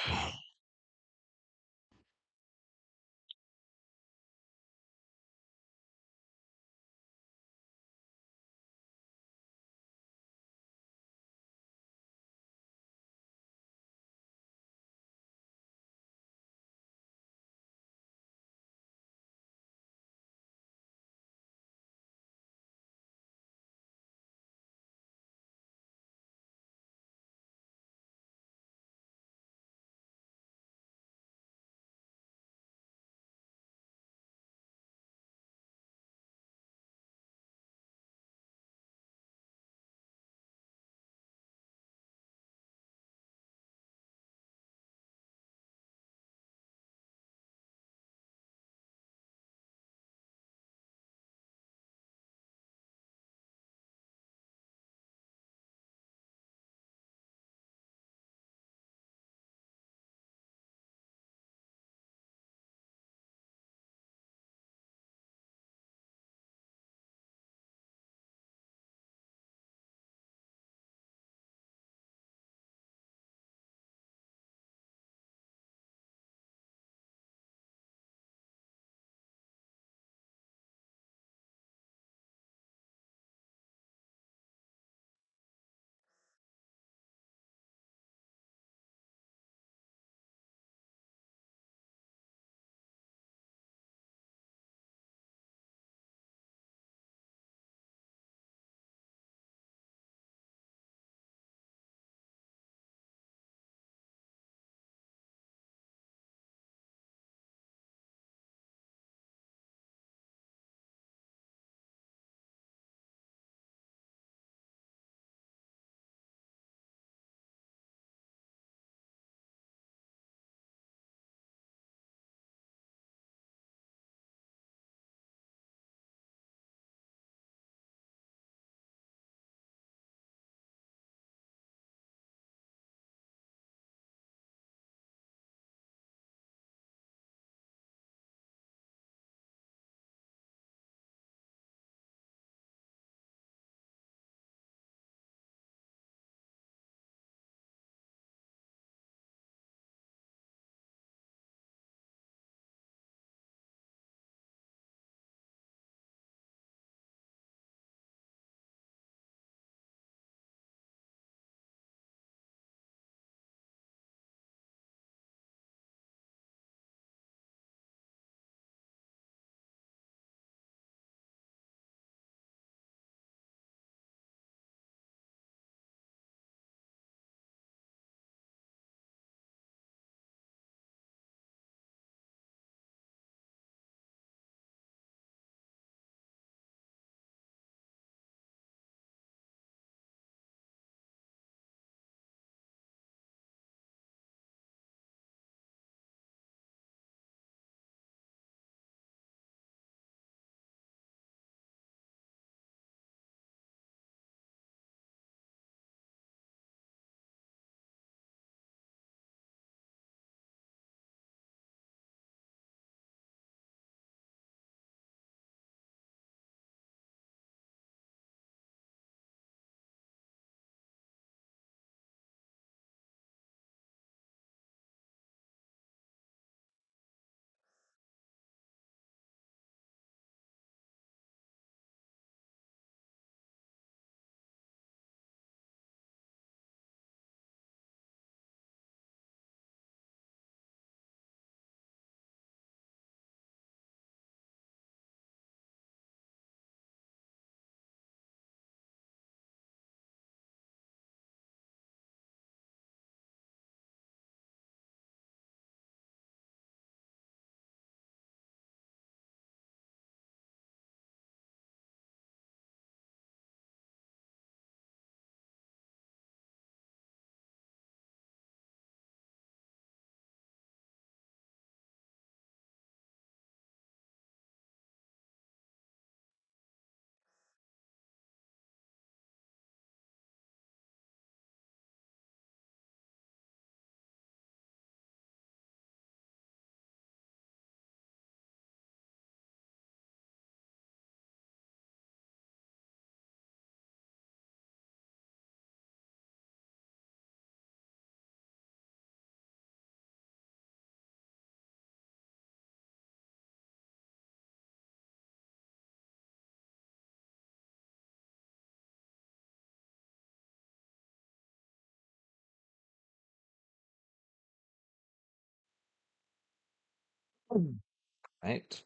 Right.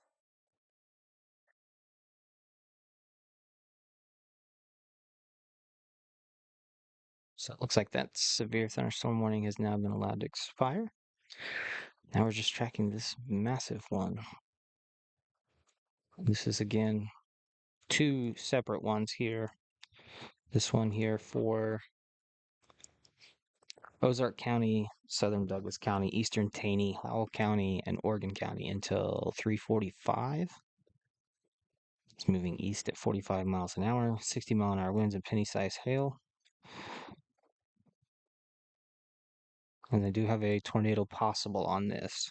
So it looks like that severe thunderstorm warning has now been allowed to expire. Now we're just tracking this massive one. This is again two separate ones here. This one here for Ozark County, Southern Douglas County, Eastern Taney, Howell County, and Oregon County until 3:45. It's moving east at 45 miles an hour, 60-mile-an-hour winds and penny-sized hail. And they do have a tornado possible on this.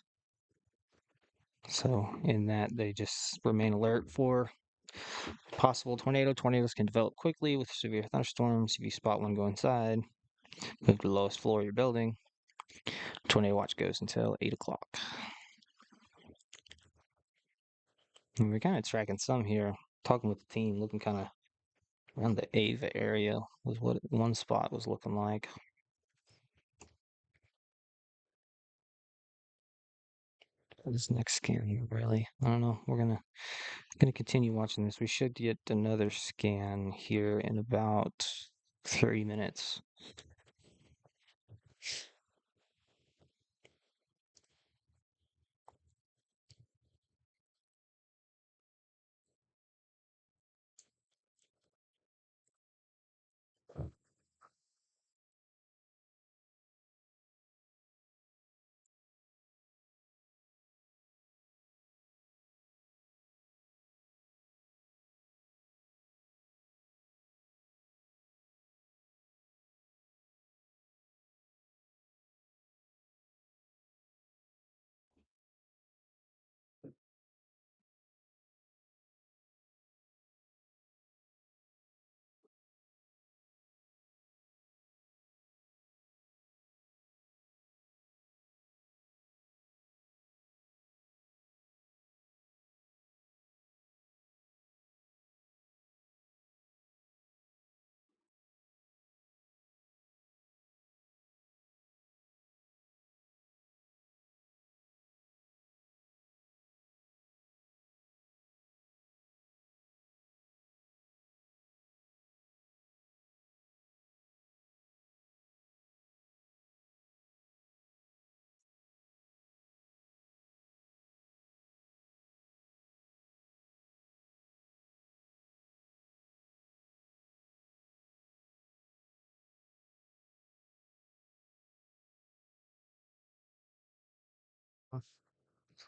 So in that, they just remain alert for possible tornado. Tornadoes can develop quickly with severe thunderstorms. If you spot one, go inside. Move to the lowest floor of your building. Tornado watch goes until 8 o'clock. And we're kind of tracking some here. Talking with the team, looking kind of around the Ava area was what one spot was looking like. This next scan here, really, I don't know. We're gonna continue watching this. We should get another scan here in about 30 minutes.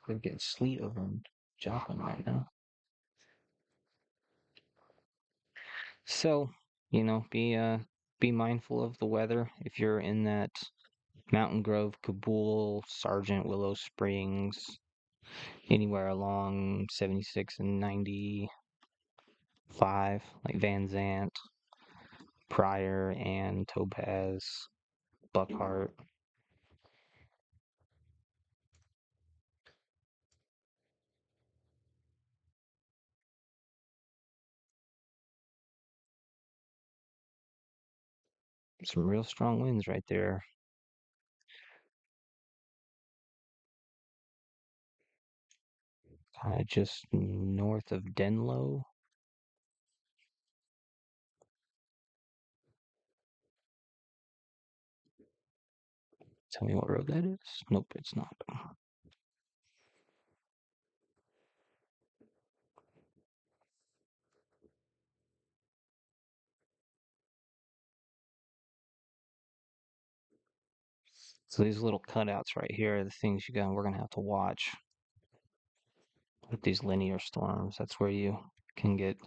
They're getting sleet over in Joplin right now. So, be mindful of the weather if you're in that Mountain Grove, Kabul, Sargent, Willow Springs, anywhere along 76 and 95, like Van Zant, Pryor, and Topaz, Buckhart. Some real strong winds right there. Kind of just north of Denlow. Tell me what road that is. Nope, it's not. So these little cutouts right here are the things we're gonna have to watch with these linear storms. That's where you can get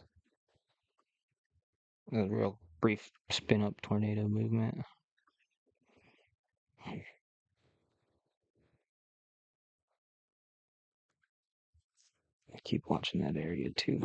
a real brief spin up tornado movement. Keep watching that area too.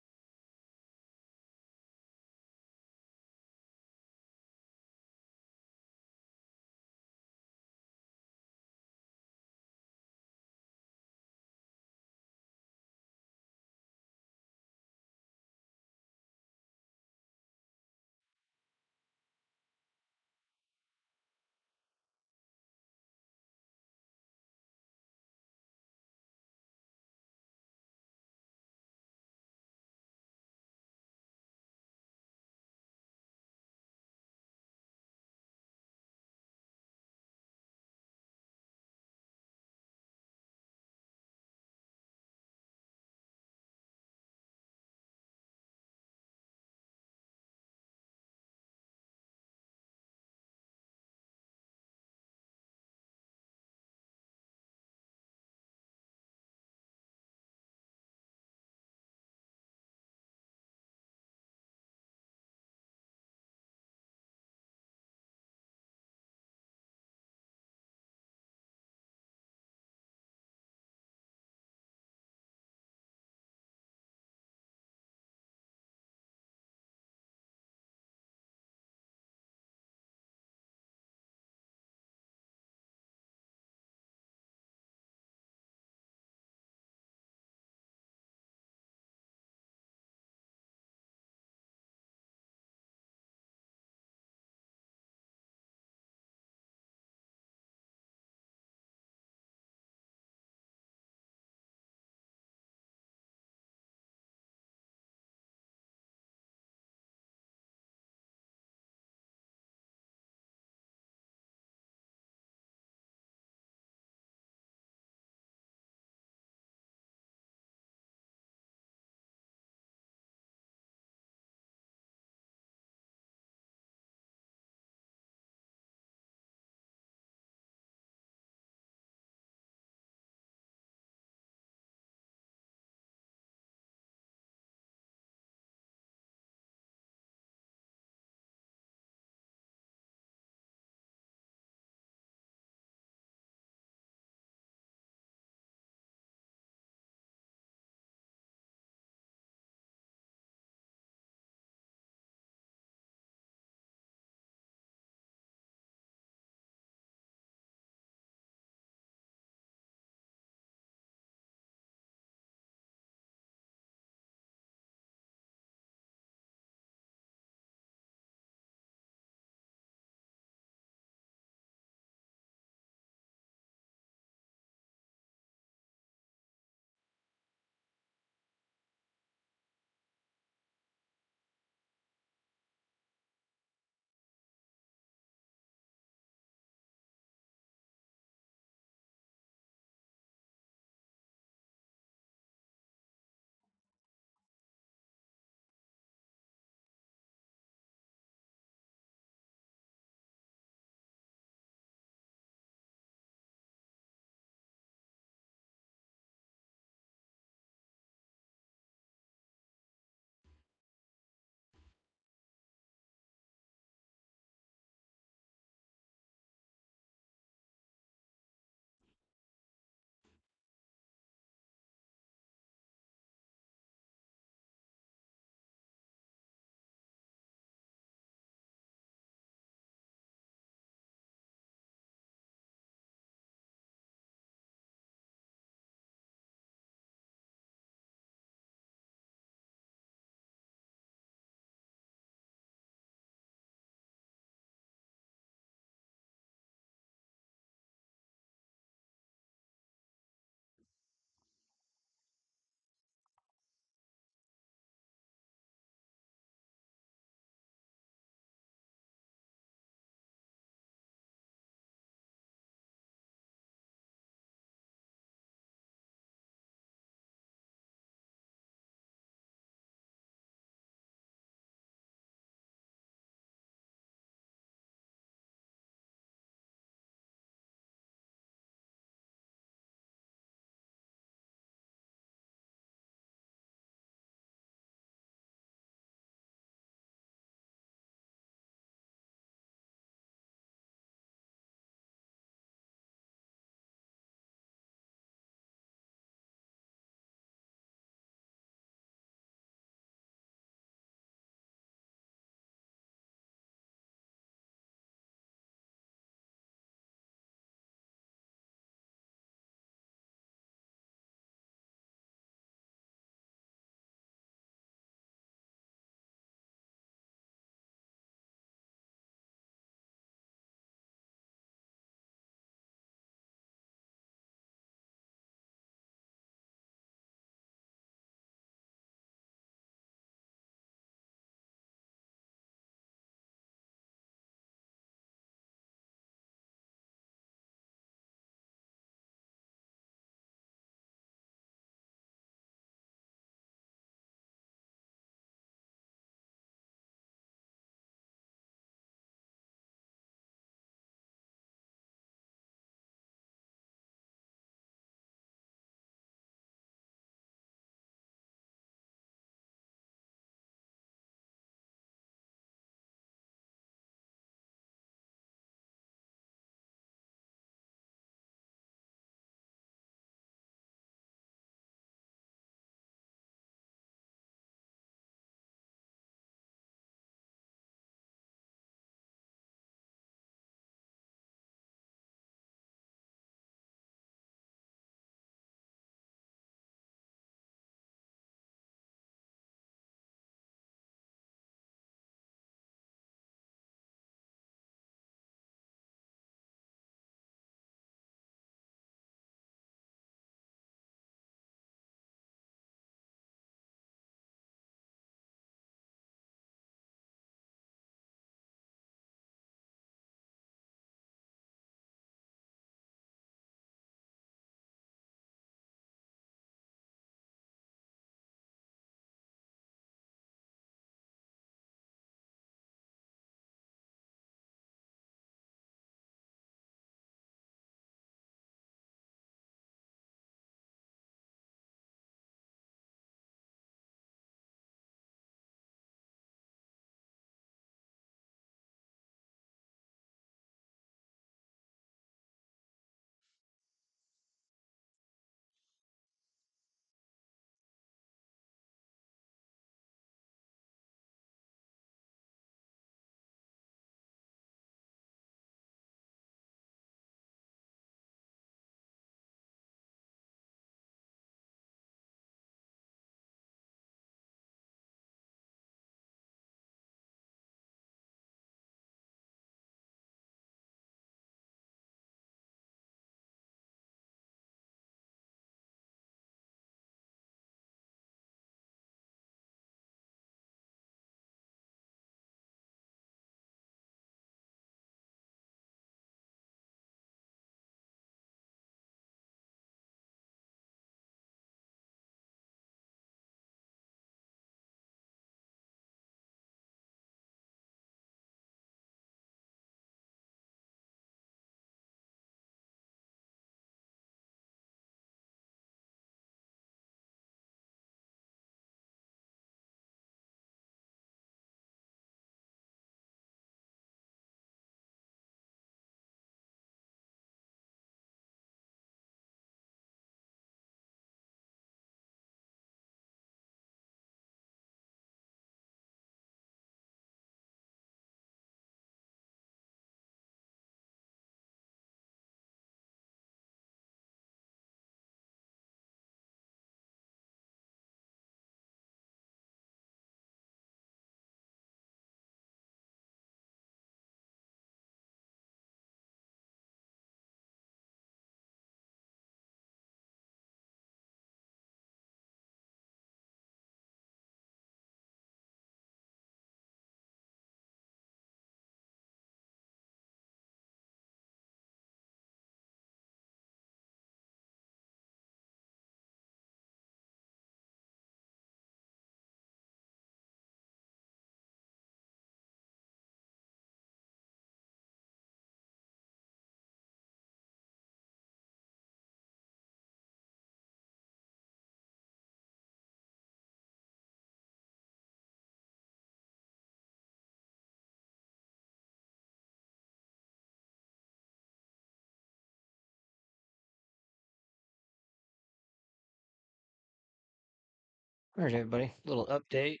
All right, everybody. Little update.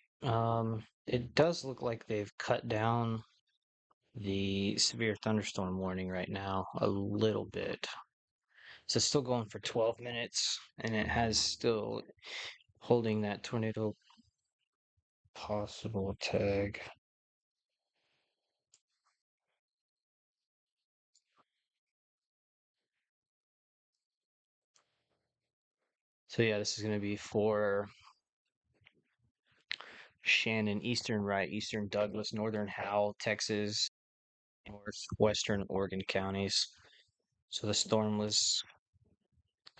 It does look like they've cut down the severe thunderstorm warning right now a little bit. So it's still going for 12 minutes, and it has still holding that tornado possible tag. So yeah, this is going to be for Shannon, Eastern Wright, Eastern Douglas, Northern Howell, Texas, northwestern Oregon counties. So the storm was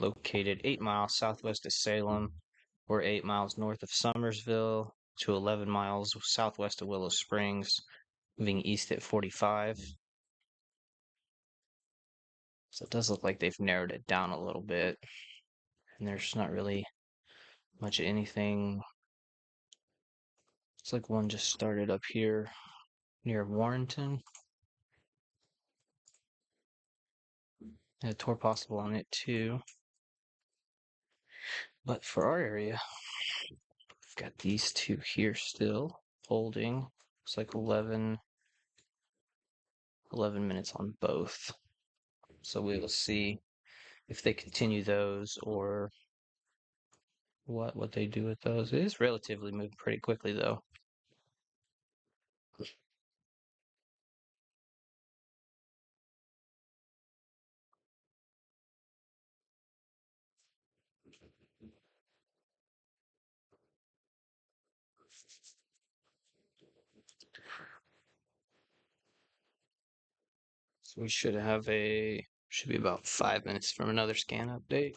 located 8 miles southwest of Salem, or 8 miles north of Summersville, to 11 miles southwest of Willow Springs, moving east at 45. So it does look like they've narrowed it down a little bit, and there's not really much of anything. It's like one just started up here near Warrenton. Had a tour possible on it too. But for our area, we've got these two here still holding. It's like 11 minutes on both. So we will see if they continue those or what they do with those. It is relatively moving pretty quickly though. So we should be about 5 minutes from another scan update.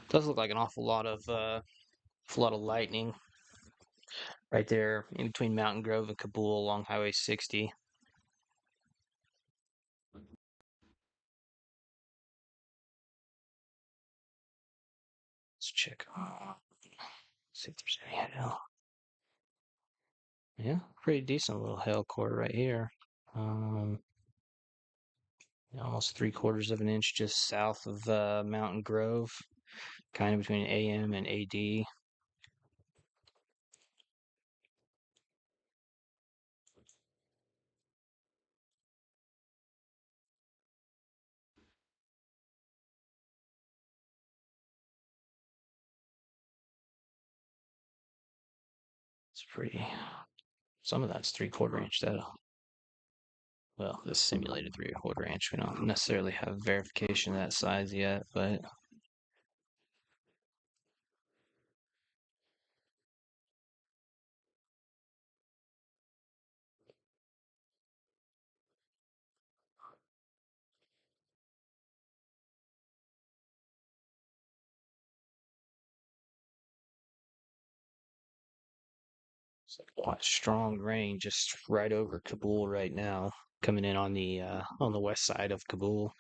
Does look like an awful lot of lightning right there in between Mountain Grove and Kabul along Highway 60. Let's check. See if there's any hail. Yeah, pretty decent little hail core right here. Um, almost 3/4 of an inch just south of Mountain Grove, kind of between AM and AD. It's pretty. Some of that's 3/4 inch though. Well, this simulated 3/4 inch. We don't necessarily have verification of that size yet, but it's like quite strong rain just right over Kabul right now, coming in on the west side of Kabul.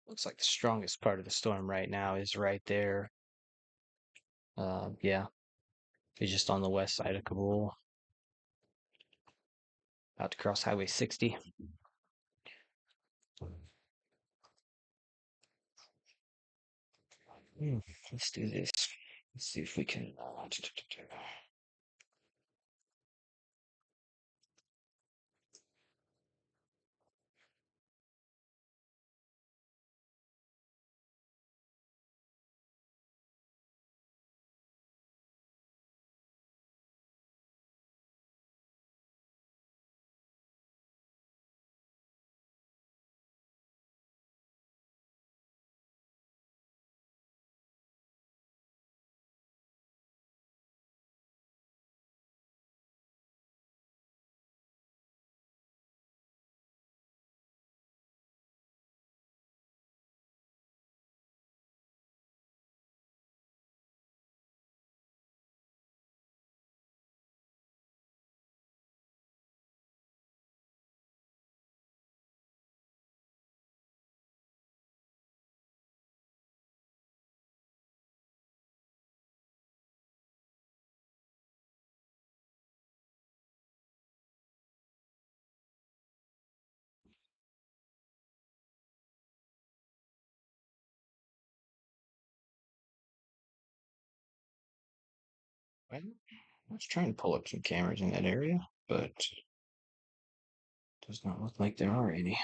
Looks like the strongest part of the storm right now is right there. Yeah, it's just on the west side of Kabul, about to cross Highway 60. Let's do this. Let's see if we can. I was trying to pull up some cameras in that area, but does not look like there are any.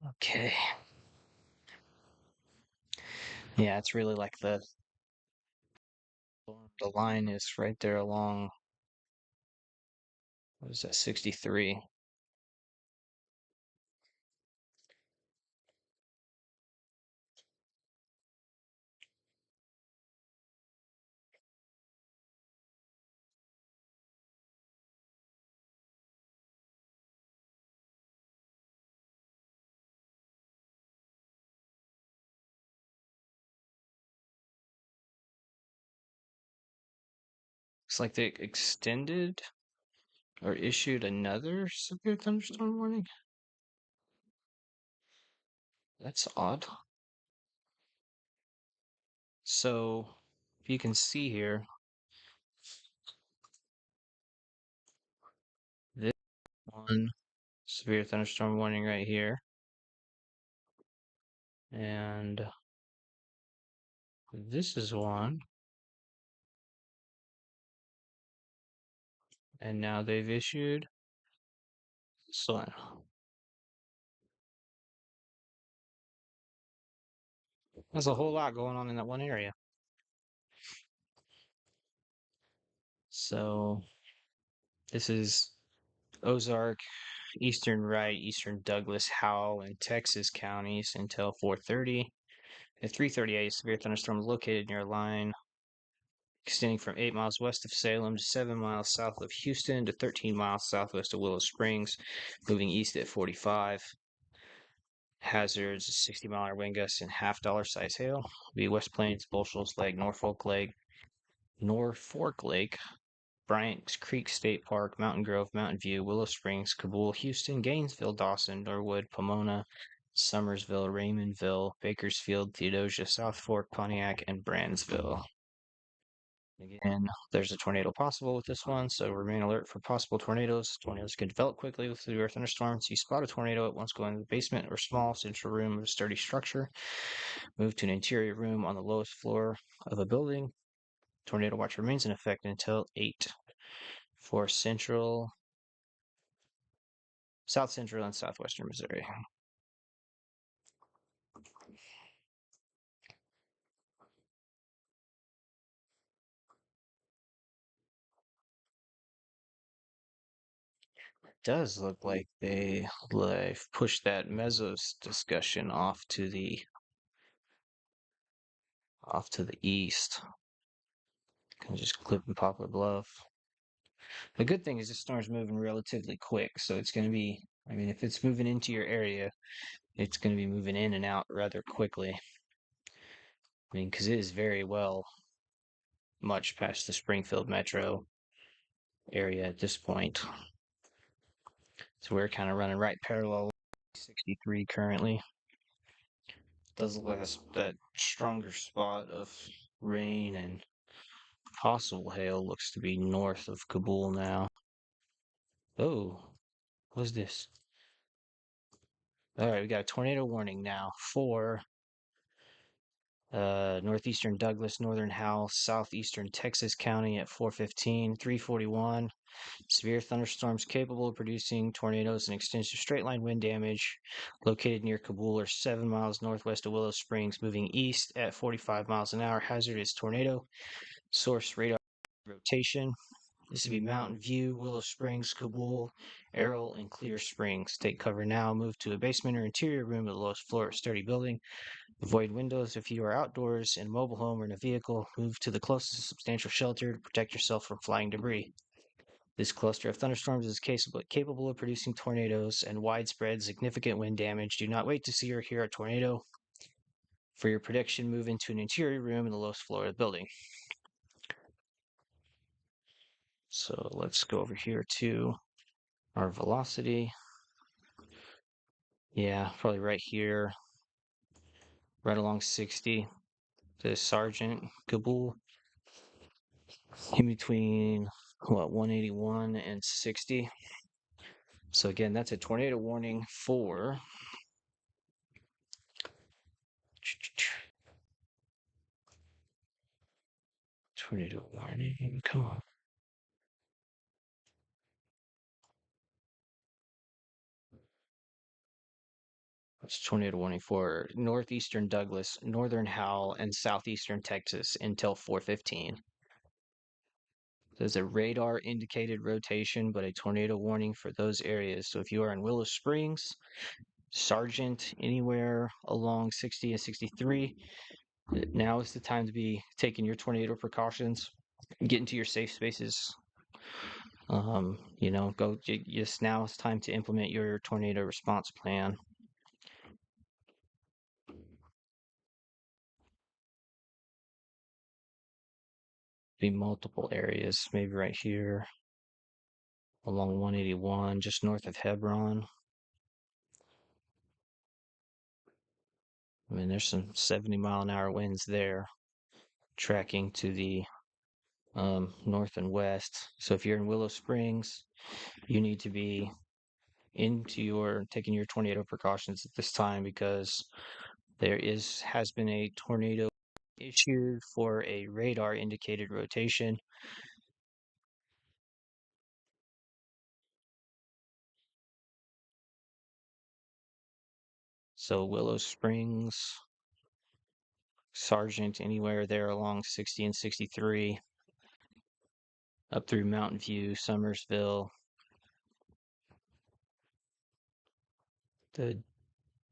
Okay. Yeah, it's really like the line is right there along, what is that, 63. Looks like they extended or issued another severe thunderstorm warning. That's odd. So, if you can see here, this one severe thunderstorm warning right here, and this is one, and now they've issued this one. There's a whole lot going on in that one area. So, this is Ozark, Eastern Wright, Eastern Douglas, Howell, and Texas counties until 4:30. At 3:38, a severe thunderstorm is located near a line extending from 8 miles west of Salem to 7 miles south of Houston to 13 miles southwest of Willow Springs, moving east at 45. Hazards: 60-mile-an-hour wind gusts and half-dollar size hail. Be West Plains, Bushels Lake, Norfolk Lake, Bryant Creek State Park, Mountain Grove, Mountain View, Willow Springs, Kabul, Houston, Gainesville, Dawson, Norwood, Pomona, Summersville, Raymondville, Bakersfield, Theodosia, South Fork, Pontiac, and Brandsville. Again, there's a tornado possible with this one, so remain alert for possible tornadoes. Tornadoes can develop quickly with severe thunderstorms. You spot a tornado at once, go into the basement or small central room of a sturdy structure. Move to an interior room on the lowest floor of a building. Tornado watch remains in effect until 8 for South Central, and Southwestern Missouri. Does look like they've pushed that Mesos discussion off to the east. Can just clip and Poplar Bluff. The good thing is this storm's moving relatively quick, so it's going to be. I mean, if it's moving into your area, it's going to be moving in and out rather quickly. I mean, because it is very well much past the Springfield metro area at this point. So we're kind of running right parallel 63 currently. Does look like that stronger spot of rain and possible hail looks to be north of Kabul now. Oh, what's this? All right, we got a tornado warning now for northeastern Douglas, northern Howell, southeastern Texas County at 4:15, 3:41. Severe thunderstorms capable of producing tornadoes and extensive straight-line wind damage located near Kabul or 7 miles northwest of Willow Springs, moving east at 45 miles an hour. Hazard is tornado. Source radar rotation. This would be Mountain View, Willow Springs, Kabul, Errol, and Clear Springs. Take cover now. Move to a basement or interior room of the lowest floor of a sturdy building. Avoid windows if you are outdoors in a mobile home or in a vehicle. Move to the closest substantial shelter to protect yourself from flying debris. This cluster of thunderstorms is capable of producing tornadoes and widespread significant wind damage. Do not wait to see or hear a tornado. For your prediction, move into an interior room in the lowest floor of the building. So let's go over here to our velocity. Yeah, probably right here, right along 60 to Sergeant Kabul, in between 181 and 60. So again, that's a tornado warning for tornado warning. Come on. It's tornado warning for northeastern Douglas, northern Howell, and southeastern Texas until 4:15. There's a radar indicated rotation, but a tornado warning for those areas. So if you are in Willow Springs, Sargent, anywhere along 60 and 63, now is the time to be taking your tornado precautions, get into your safe spaces. Just now it's time to implement your tornado response plan. Be multiple areas, maybe right here along 181, just north of Hebron. I mean, there's some 70-mile-an-hour winds there, tracking to the north and west. So if you're in Willow Springs, you need to be taking your tornado precautions at this time, because has been a tornado issued for a radar indicated rotation. So Willow Springs, Sargent, anywhere there along 60 and 63, up through Mountain View, Summersville, the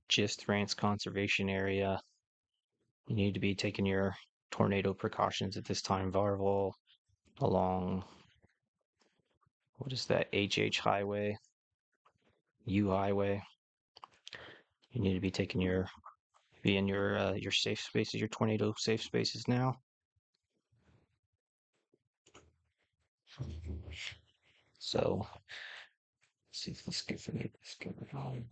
Gist Ranch Conservation Area. You need to be taking your tornado precautions at this time. Varvel, along, what is that, HH Highway, U Highway. You need to be in your safe spaces, your tornado safe spaces now. So, let's see if this gets this going on.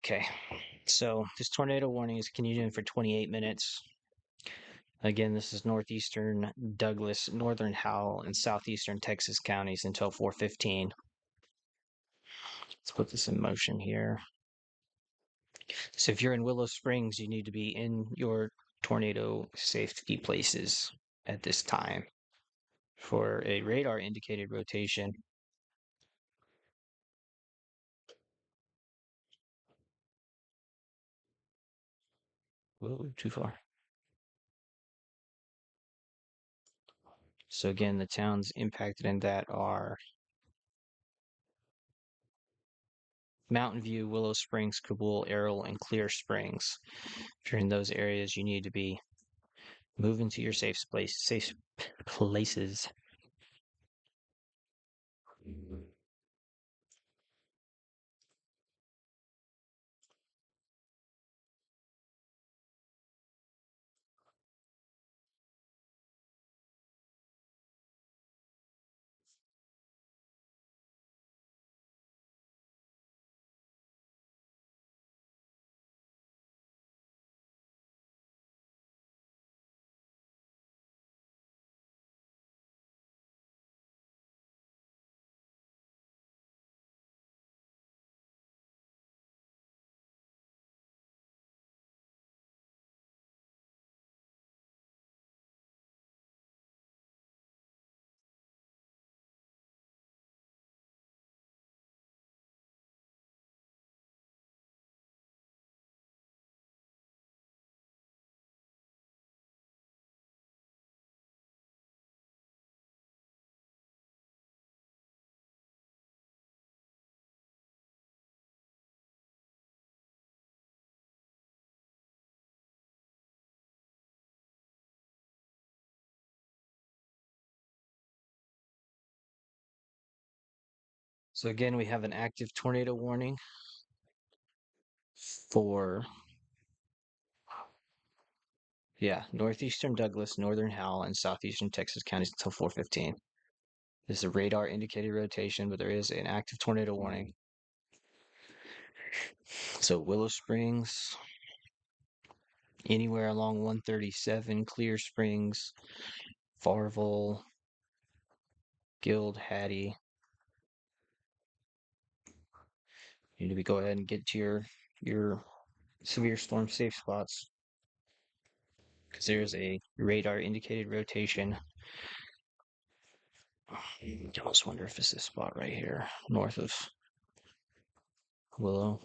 Okay, so this tornado warning is continuing for 28 minutes. Again, this is northeastern Douglas, northern Howell, and southeastern Texas counties until 4:15. Let's put this in motion here. So if you're in Willow Springs, you need to be in your tornado safety places at this time for a radar indicated rotation. Whoa, too far. So again, the towns impacted in that are Mountain View, Willow Springs, Kabul, Errol, and Clear Springs. If you're in those areas, you need to be moving to your safe places. So again, we have an active tornado warning for, yeah, northeastern Douglas, northern Howell, and southeastern Texas counties until 4:15. This is a radar indicated rotation, but there is an active tornado warning. So Willow Springs, anywhere along 137, Clear Springs, Farville, Guild, Hattie. You need to go ahead and get to your severe storm safe spots because there's a radar indicated rotation. I almost wonder if it's this spot right here, north of Willow.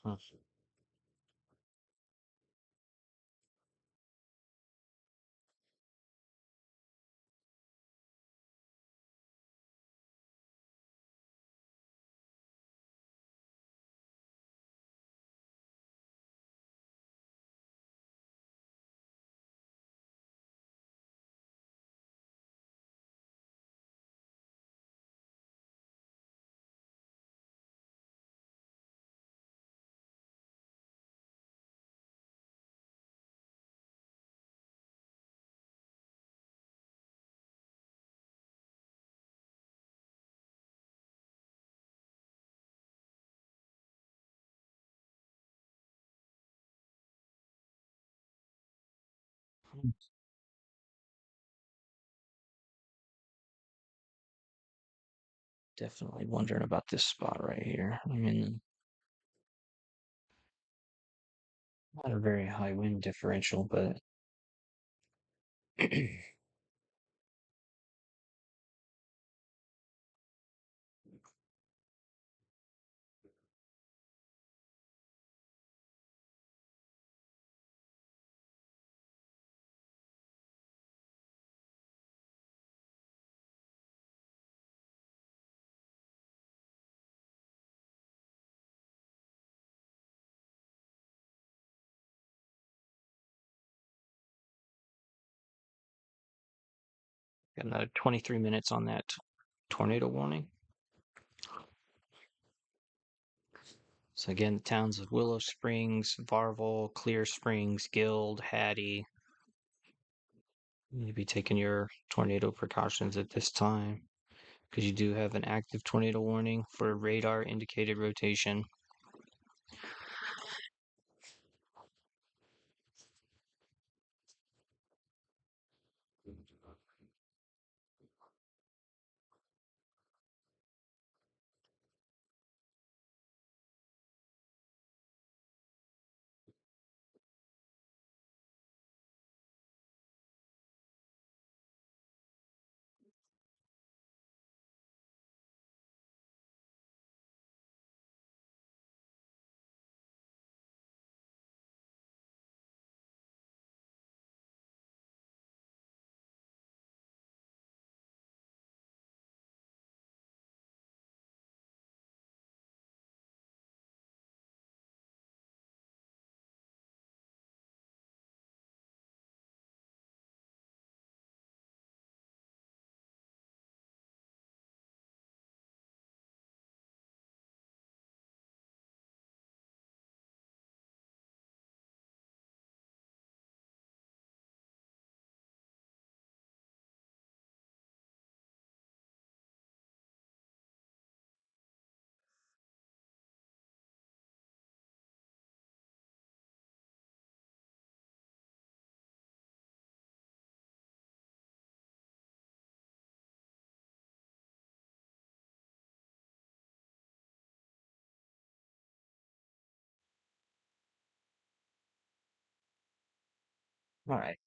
Huh. Definitely wondering about this spot right here. I mean, not a very high wind differential, but got another 23 minutes on that tornado warning. So again, the towns of Willow Springs, Varvel, Clear Springs, Guild, Hattie. You need to be taking your tornado precautions at this time because you do have an active tornado warning for radar indicated rotation. All right.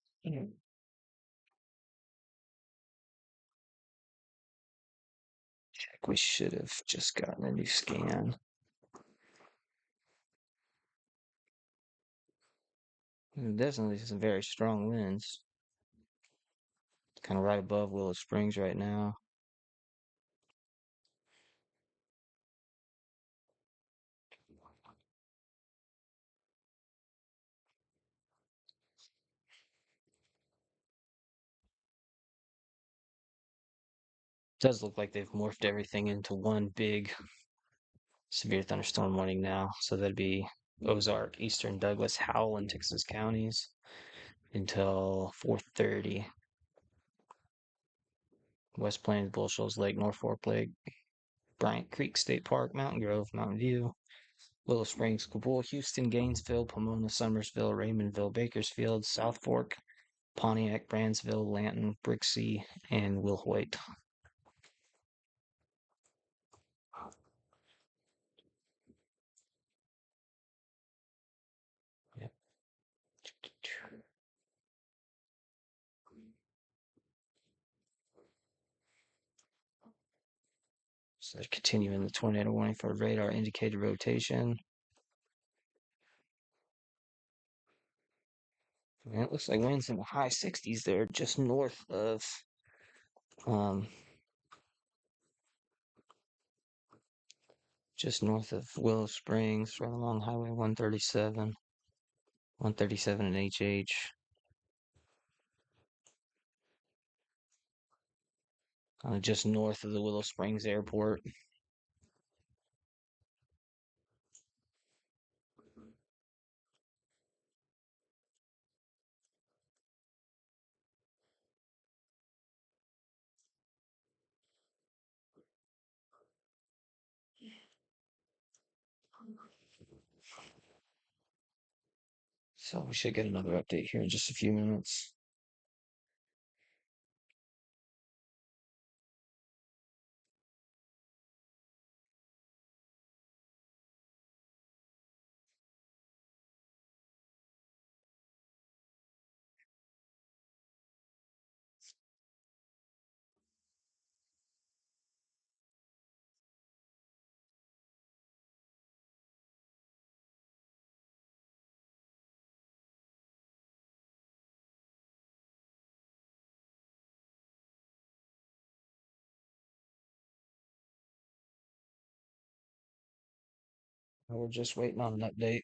Check. We should have just gotten a new scan. Definitely some very strong winds. kind of right above Willow Springs right now. Does look like they've morphed everything into one big severe thunderstorm warning now. So that'd be Ozark, Eastern Douglas, Howell, and Texas counties until 4:30. West Plains, Bull Shoals Lake, North Fork Lake, Bryant Creek State Park, Mountain Grove, Mountain View, Willow Springs, Cabul, Houston, Gainesville, Pomona, Summersville, Raymondville, Bakersfield, South Fork, Pontiac, Brandsville, Lanton, Brixie, and Wilhoit. Yep. So they're continuing the tornado warning for radar indicated rotation. And it looks like winds in the high 60s there, just north of um, Willow Springs, right along Highway 137, 137 and HH. Just north of the Willow Springs Airport. So we should get another update here in just a few minutes. We're just waiting on an update.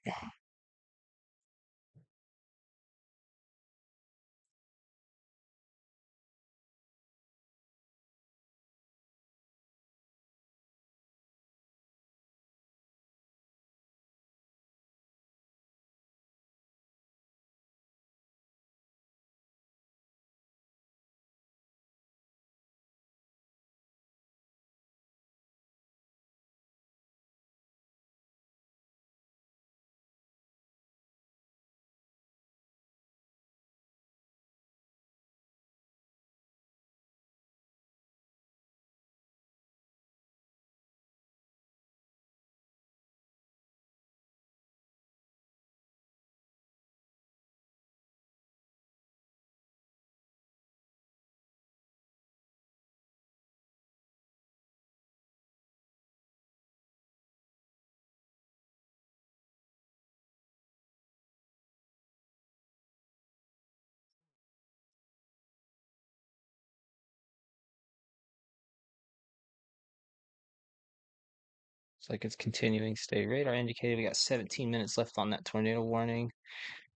Looks like it's continuing. Stay radar indicated. We got 17 minutes left on that tornado warning,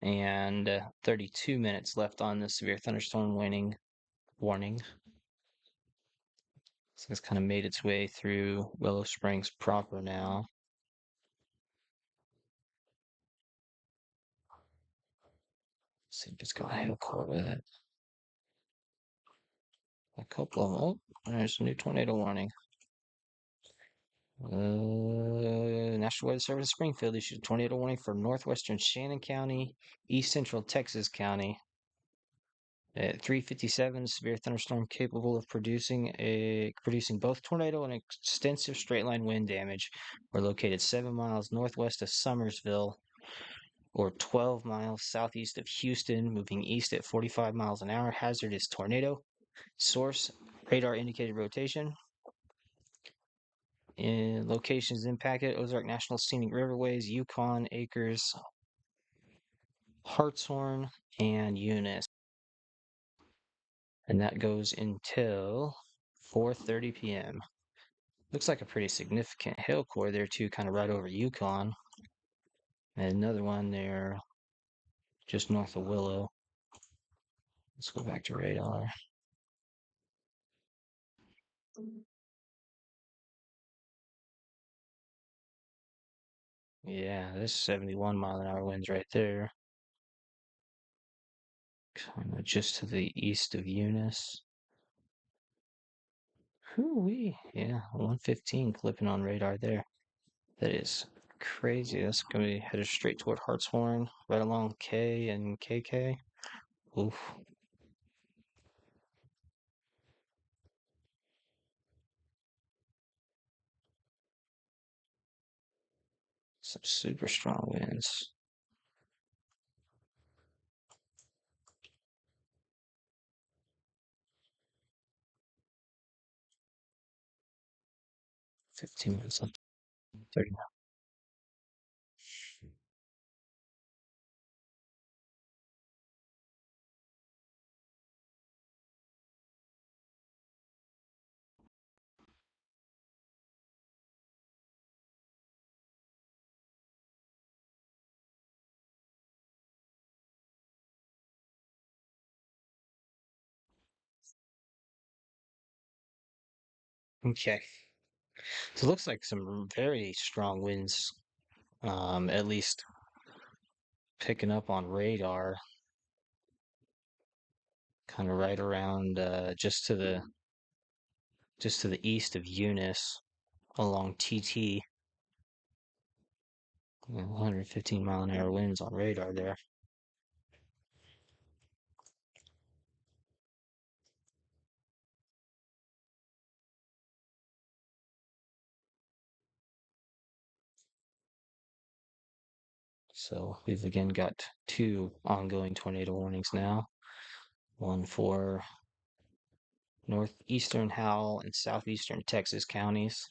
and 32 minutes left on the severe thunderstorm warning. So it's kind of made its way through Willow Springs proper now. Let's see if it's got a hail core with it. A couple of them. Oh, there's a new tornado warning. National Weather Service Springfield issued a tornado warning for northwestern Shannon County, east central Texas County. At 3:57, severe thunderstorm capable of producing both tornado and extensive straight line wind damage were located 7 miles northwest of Summersville or 12 miles southeast of Houston, moving east at 45 miles an hour. Hazard is tornado. Source radar indicated rotation. In locations impacted: Ozark National Scenic Riverways, Yukon Acres, Hartshorn, and Eunice. and that goes until 4:30 p.m. Looks like a pretty significant hail core there too, kind of right over Yukon. And another one there just north of Willow. Let's go back to radar. Yeah, this 71-mile-an-hour winds right there. Kind of just to the east of Eunice. Hoo-wee. Yeah, 115 clipping on radar there. That is crazy. That's going to be headed straight toward Hartshorn, right along K and KK. Oof. Some super strong winds. Fifteen minutes left. 30. Okay. So it looks like some very strong winds, at least picking up on radar, kind of right around just to the east of Eunice along TT. 115-mile-an-hour winds on radar there. So we've again got two ongoing tornado warnings now. One for northeastern Howell and southeastern Texas counties.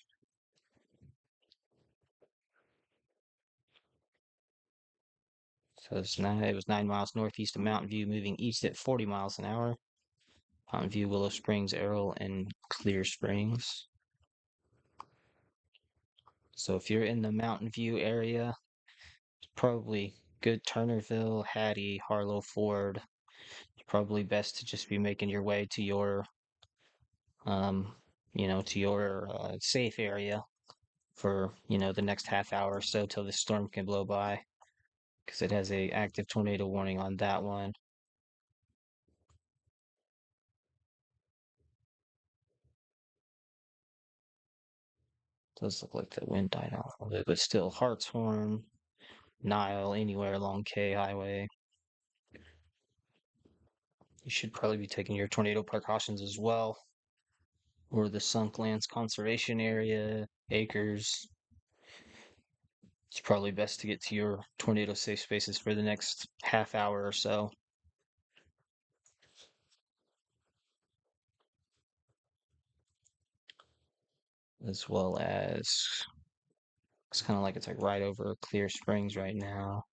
So it was 9 miles northeast of Mountain View, moving east at 40 miles an hour. Mountain View, Willow Springs, Errol, and Clear Springs. So if you're in the Mountain View area, it's probably good Turnerville, Hattie, Harlow, Ford. It's probably best to just be making your way to your, um, to your safe area for, the next half hour or so till the storm can blow by, because it has a active tornado warning on that one. Does look like the wind died out a little bit, but still Hartshorn, Nile, anywhere along K Highway. You should probably be taking your tornado precautions as well. Or the Sunk Lands Conservation Area, acres. It's probably best to get to your tornado safe spaces for the next half hour or so. As well as it's kind of like it's like right over Clear Springs right now.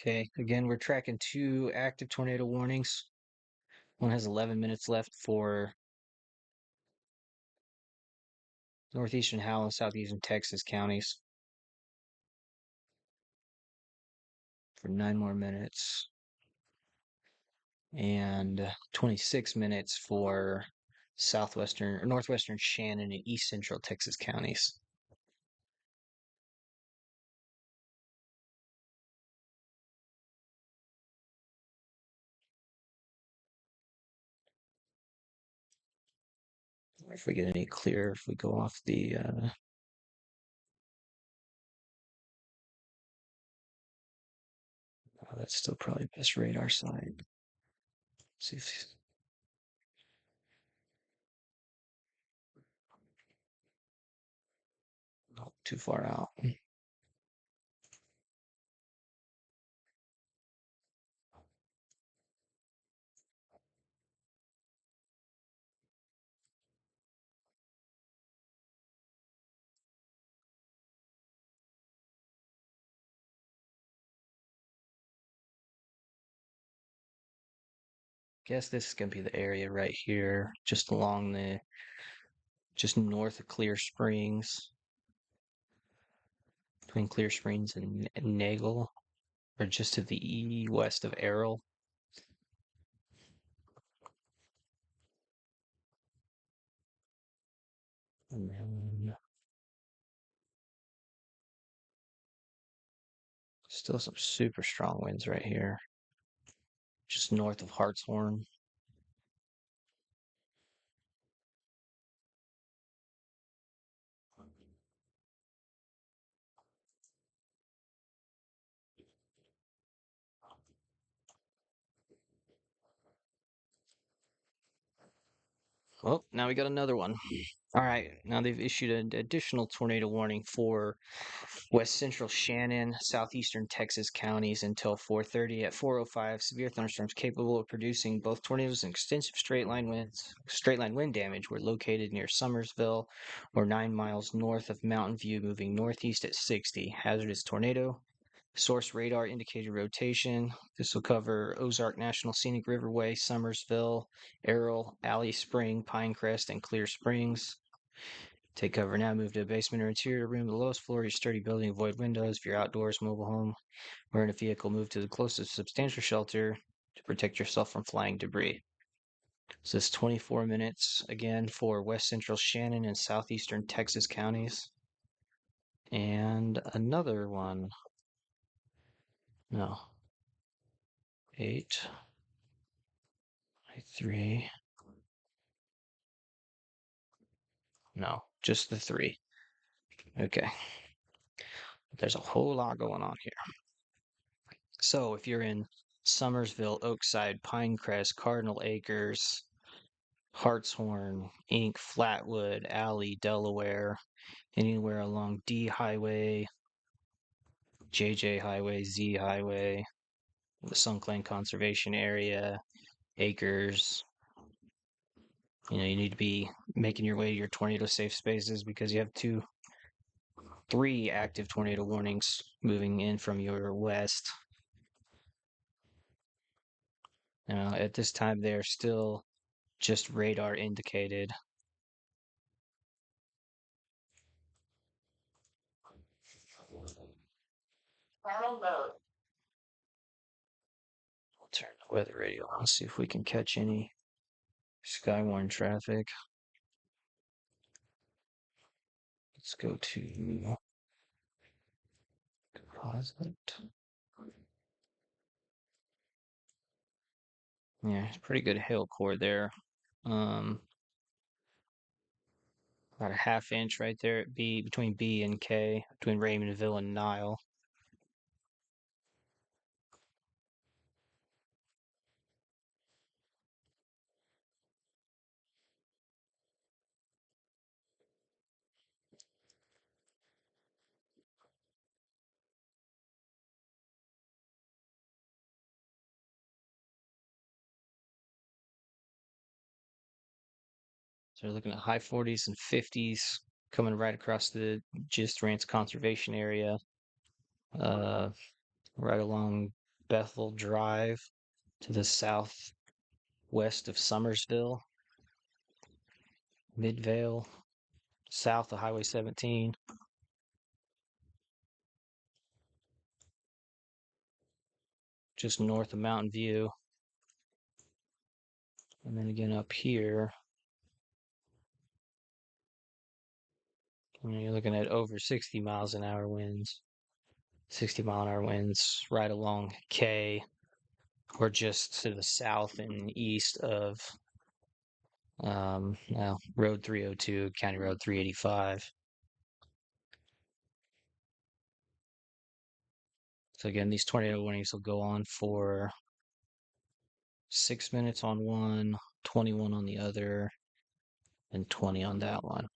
Okay, again, we're tracking two active tornado warnings. One has 11 minutes left for northeastern Howell and southeastern Texas counties. for 9 more minutes. And 26 minutes for southwestern or northwestern Shannon and east central Texas counties. If we get any clearer, if we go off the oh, that's still probably best radar side. See if not too far out. Guess this is gonna be the area right here, just along the just north of Clear Springs, between Clear Springs and Nagel, or just to the west of Errol. And then still some super strong winds right here, just north of Hartshorn. Well, now we got another one. All right, now they've issued an additional tornado warning for west central Shannon, southeastern Texas counties until 4:30. At 4:05, severe thunderstorms capable of producing both tornadoes and extensive straight line wind damage were located near Summersville, or 9 miles north of Mountain View, moving northeast at 60. Hazardous tornado. Source radar indicated rotation. This will cover Ozark National Scenic Riverway, Summersville, Errol, Alley Spring, Pinecrest, and Clear Springs. Take cover now. Move to a basement or interior room. The lowest floor of your sturdy building. Avoid windows. If you're outdoors, mobile home, or in a vehicle, move to the closest substantial shelter to protect yourself from flying debris. So this 24 minutes again for west central Shannon and southeastern Texas counties. And another one. No. 8, 3. No, just the 3. Okay. There's a whole lot going on here. So if you're in Summersville, Oakside, Pinecrest, Cardinal Acres, Hartshorn, Inc., Flatwood, Alley, Delaware, anywhere along D Highway, JJ Highway, Z Highway, the Sunkland Conservation Area, Acres. You need to be making your way to your tornado safe spaces because you have 3 active tornado warnings moving in from your west. At this time, they're still just radar indicated. I'll turn the weather radio on, see if we can catch any Skywarn traffic. Let's go to composite. Yeah, it's pretty good hail core there. About a ½ inch right there at B, between B and K, between Raymondville and Nile. So we're looking at high 40s and 50s coming right across the Gistrance Conservation Area, right along Bethel Drive to the southwest of Summersville, Midvale, south of Highway 17. just north of Mountain View. And then again up here, you're looking at over 60 miles an hour winds. 60-mile-an-hour winds right along K, or just to the south and east of Road 302, County Road 385. So again, these tornado warnings will go on for 6 minutes on one, 21 on the other, and 20 on that one.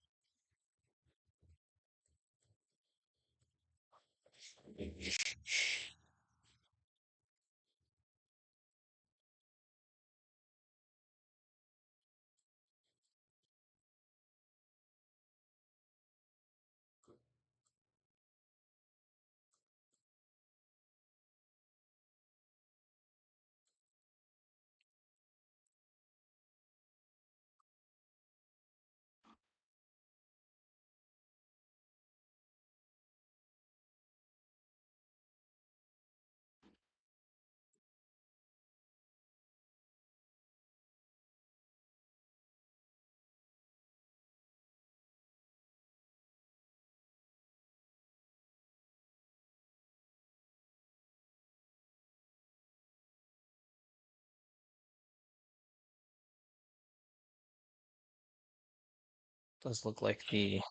Does look like the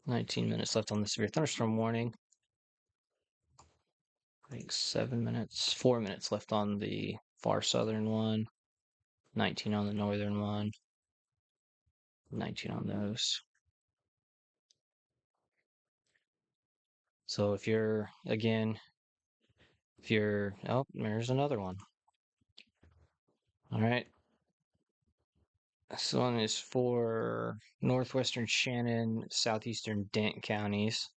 19 minutes left on the severe thunderstorm warning. I think 7 minutes, 4 minutes left on the far southern one, 19 on the northern one, 19 on those. So if you're, again, oh, there's another one. All right. This one is for northwestern Shannon, southeastern Dent counties.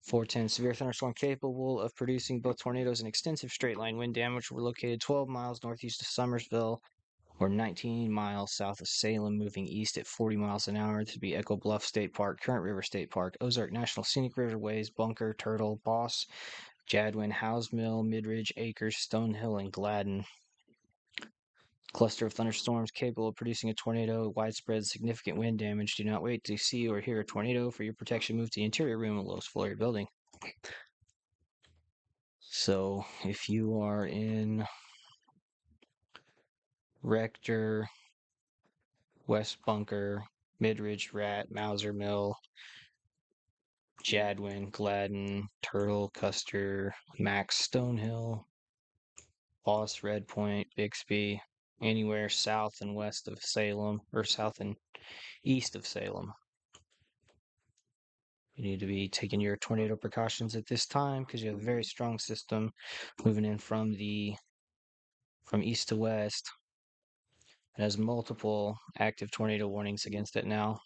410 severe thunderstorm capable of producing both tornadoes and extensive straight line wind damage. We're located 12 miles northeast of Summersville or 19 miles south of Salem, moving east at 40 miles an hour to be Echo Bluff State Park, Current River State Park, Ozark National Scenic Riverways, Bunker, Turtle, Boss, Jadwin, Howes Mill, Midridge, Acres, Stonehill, and Gladden. Cluster of thunderstorms capable of producing a tornado, widespread significant wind damage. Do not wait to see or hear a tornado. For your protection, move to the interior room of the lowest floor of your building. So if you are in Rector, West Bunker, Midridge, Rat, Mauser Mill, Jadwin, Gladden, Turtle, Custer, Max, Stonehill, Boss, Red Point, Bixby, anywhere south and west of Salem, or south and east of Salem. You need to be taking your tornado precautions at this time because you have a very strong system moving in from east to west. It has multiple active tornado warnings against it now.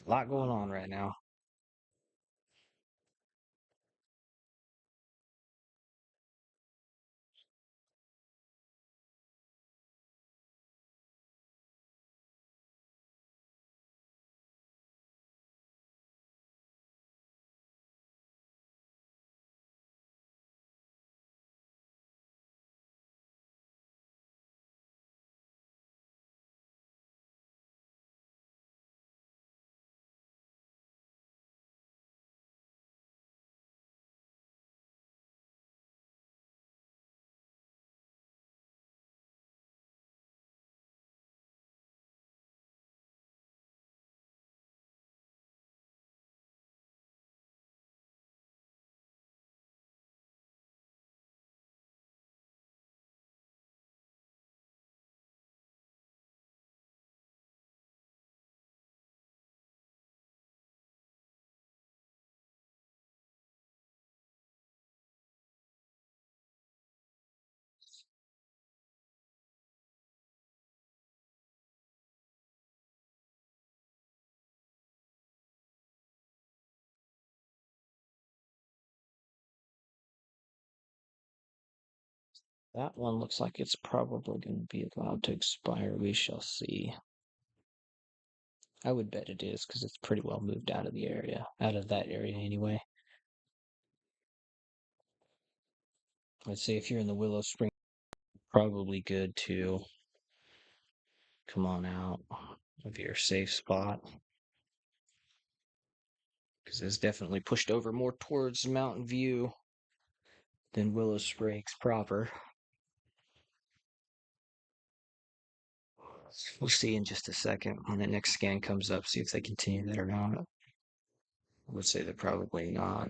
A lot going on right now. That one looks like it's probably going to be allowed to expire. We shall see. I would bet it is because it's pretty well moved out of the area, out of that area anyway. I'd say if you're in the Willow Spring, probably good to come on out of your safe spot because it's definitely pushed over more towards Mountain View than Willow Springs proper. We'll see in just a second when the next scan comes up, see if they continue that or not. I would say they're probably not.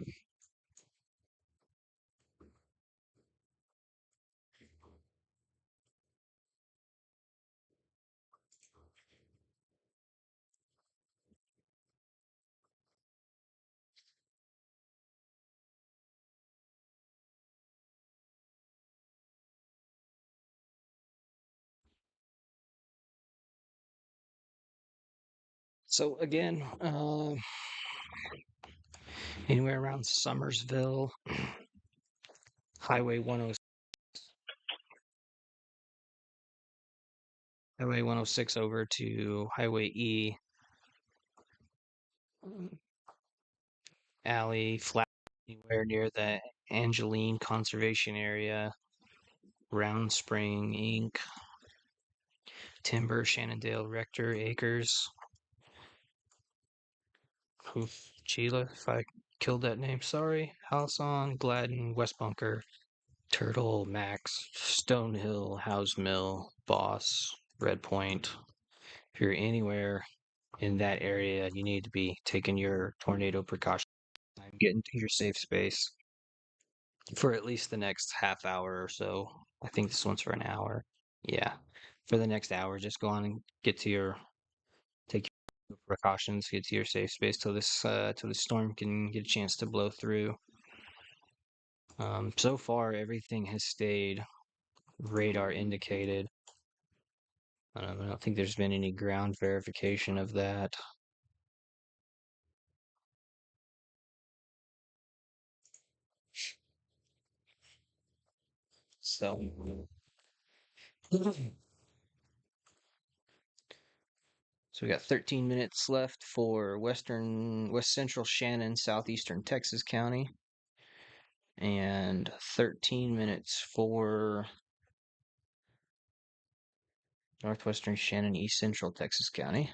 So again, anywhere around Summersville, Highway 106, Highway 106 over to Highway E, Alley, Flat, anywhere near the Angeline Conservation Area, Round Spring Inc., Timber, Shannondale, Rector, Acres, Oof, Sheila, if I killed that name, sorry. House on, Gladden, West Bunker, Turtle, Max, Stonehill, House Mill, Boss, Red Point. If you're anywhere in that area, you need to be taking your tornado precaution and getting to your safe space for at least the next half hour or so. I think this one's for an hour. Yeah. For the next hour, just go on and take your precautions, get to your safe space till the storm can get a chance to blow through. So far, everything has stayed radar indicated. I don't think there's been any ground verification of that. So, so we got 13 minutes left for West Central Shannon, Southeastern Texas County, and 13 minutes for Northwestern Shannon, East Central Texas County,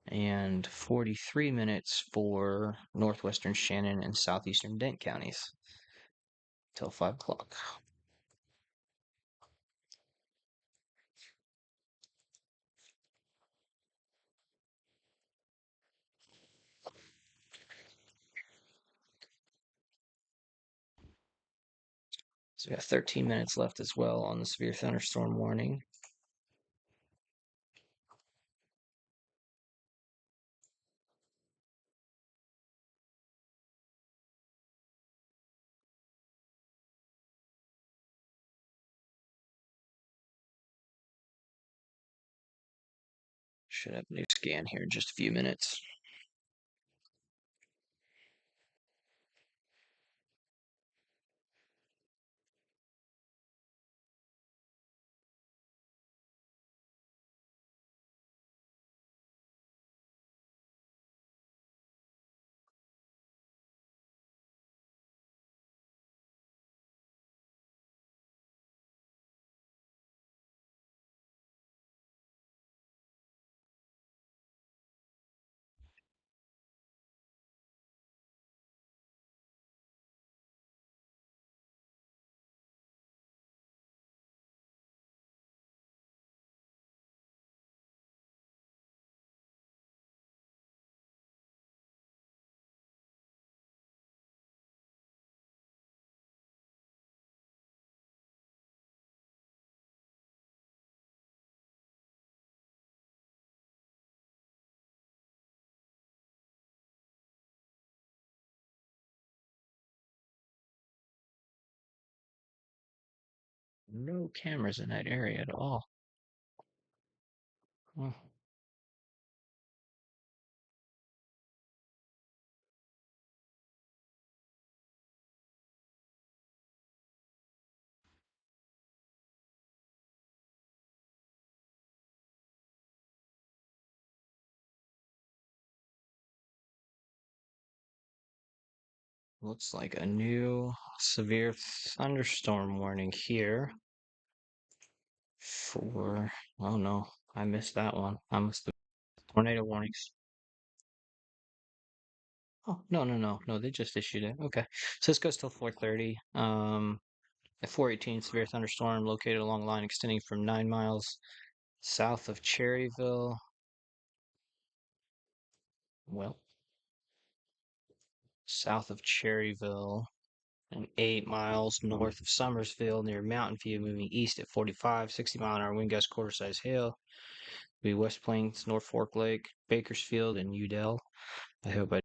and 43 minutes for Northwestern Shannon and Southeastern Dent counties till 5 o'clock. So we got 13 minutes left as well on the severe thunderstorm warning. Should have a new scan here in just a few minutes. No cameras in that area at all. Hmm. Looks like a new severe thunderstorm warning here for, oh no, I missed that one. I must have tornado warnings. Oh, no, they just issued it. Okay. So this goes till 4:30. At 4:18, severe thunderstorm located along line extending from 9 miles south of Cherryville. Well, south of Cherryville and 8 miles north of Summersville near Mountain View, moving east at 45, 60-mile-an-hour wind gust, quarter size hail. Be West Plains, Norfolk Lake, Bakersfield, and Udell. I hope I.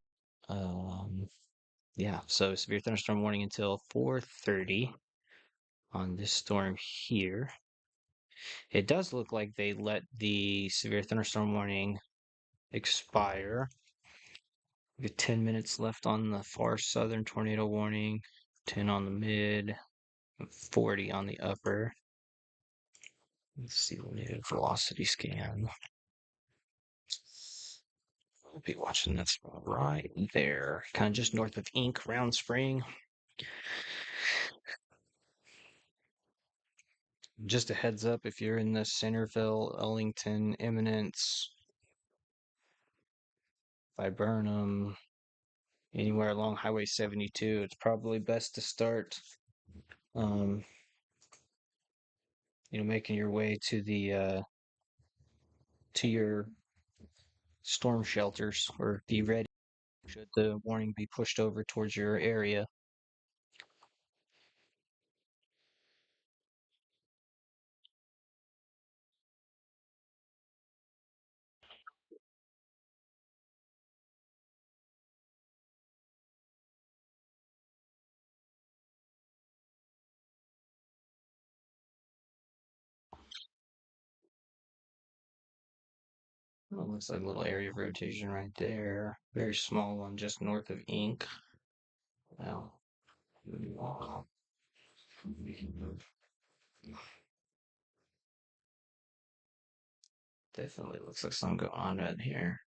Um, yeah, so severe thunderstorm warning until 4:30 on this storm here. It does look like they let the severe thunderstorm warning expire. We have 10 minutes left on the far southern tornado warning, 10 on the mid, 40 on the upper. Let's see the new velocity scan. We'll be watching this right there, kind of just north of Ink, Round Spring. Just a heads up if you're in the Centerville, Ellington, Eminence, Viburnum, anywhere along Highway 72, it's probably best to start, um, making your way to the to your storm shelters, or be ready should the warning be pushed over towards your area. Oh, looks like a little area of rotation right there. Very small one just north of Ink. Well, definitely looks like something going on right here.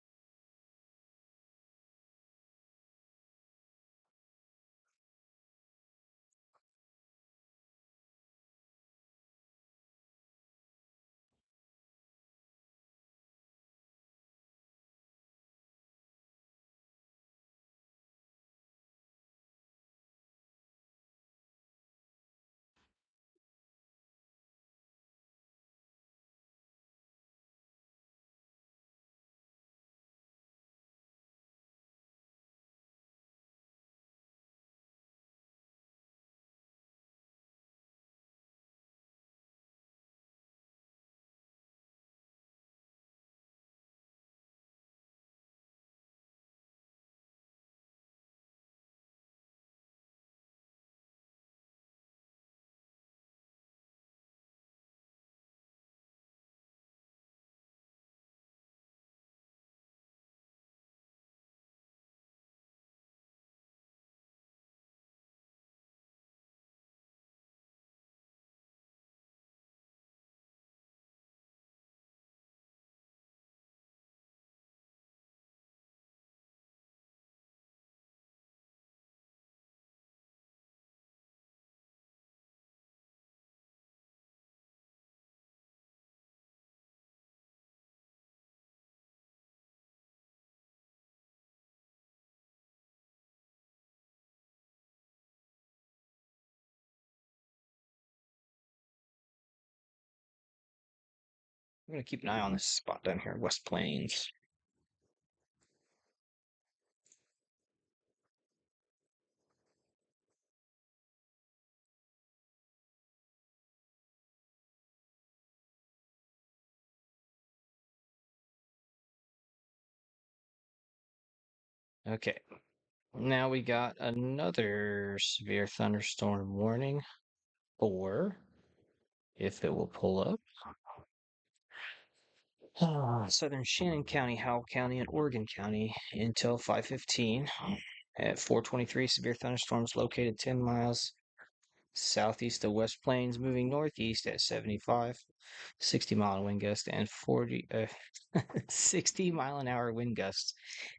I'm gonna keep an eye on this spot down here, West Plains. Okay, now we got another severe thunderstorm warning, or if it will pull up, southern Shannon County, Howell County, and Oregon County until 5:15. At 4:23, severe thunderstorms located 10 miles southeast of West Plains, moving northeast at 75, 60-mile wind gust and 60-mile-an-hour wind gusts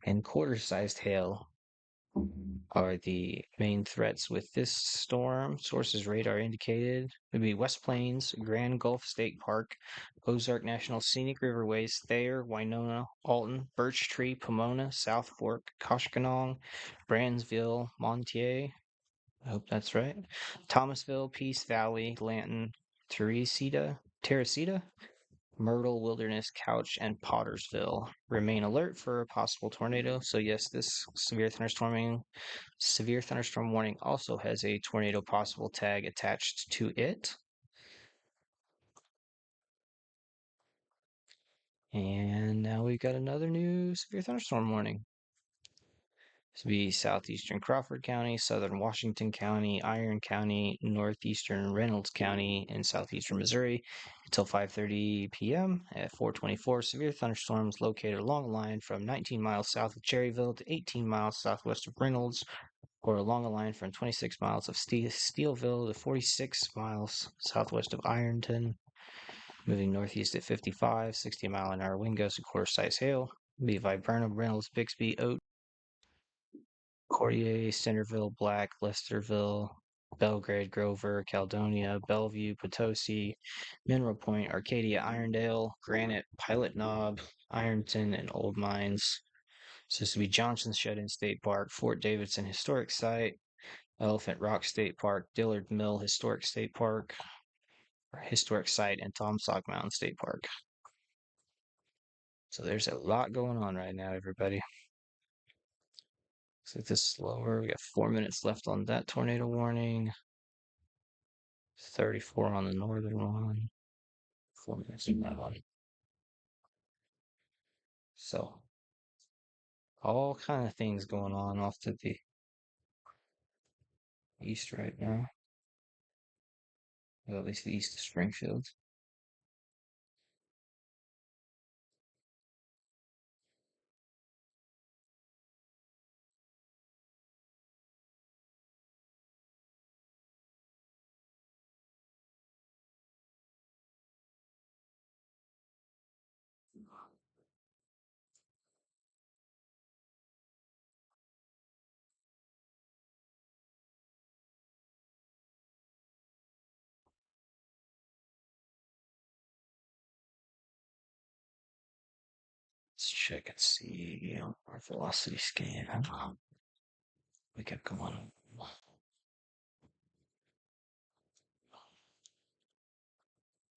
and quarter-sized hail. are the main threats with this storm. Sources radar indicated would be West Plains, Grand Gulf State Park, Ozark National Scenic Riverways, Thayer, Winona, Alton, Birch Tree, Pomona, South Fork, Koshkonong, Brandsville, Montier. I hope that's right. Thomasville, Peace Valley, Lanton, Teresita, Myrtle, Wilderness, Couch, and Pottersville. Remain alert for a possible tornado. So yes, this severe thunderstorm warning also has a tornado possible tag attached to it. And now we've got another new severe thunderstorm warning. This would be southeastern Crawford County, southern Washington County, Iron County, northeastern Reynolds County, and southeastern Missouri until 5:30 p.m. At 4:24, severe thunderstorms located along a line from 19 miles south of Cherryville to 18 miles southwest of Reynolds, or along a line from 26 miles of Steelville to 46 miles southwest of Ironton. Moving northeast at 55, 60-mile-an-hour wind gusts and quarter-size hail. Be Viburnum, Reynolds, Bixby, Oat, Cordier, Centerville, Black, Lesterville, Belgrade, Grover, Caledonia, Bellevue, Potosi, Mineral Point, Arcadia, Irondale, Granite, Pilot Knob, Ironton, and Old Mines. So this would be Johnson Shut-in State Park, Fort Davidson Historic Site, Elephant Rock State Park, Dillard Mill Historic State Park, or Historic Site, and Tom Sauk Mountain State Park. So there's a lot going on right now, everybody. Let's get this slower. We got 4 minutes left on that tornado warning. 34 on the northern one. 4 minutes on that one. So all kind of things going on off to the east right now. Well, at least the east of Springfield. Let's check and see our velocity scan. We kept going.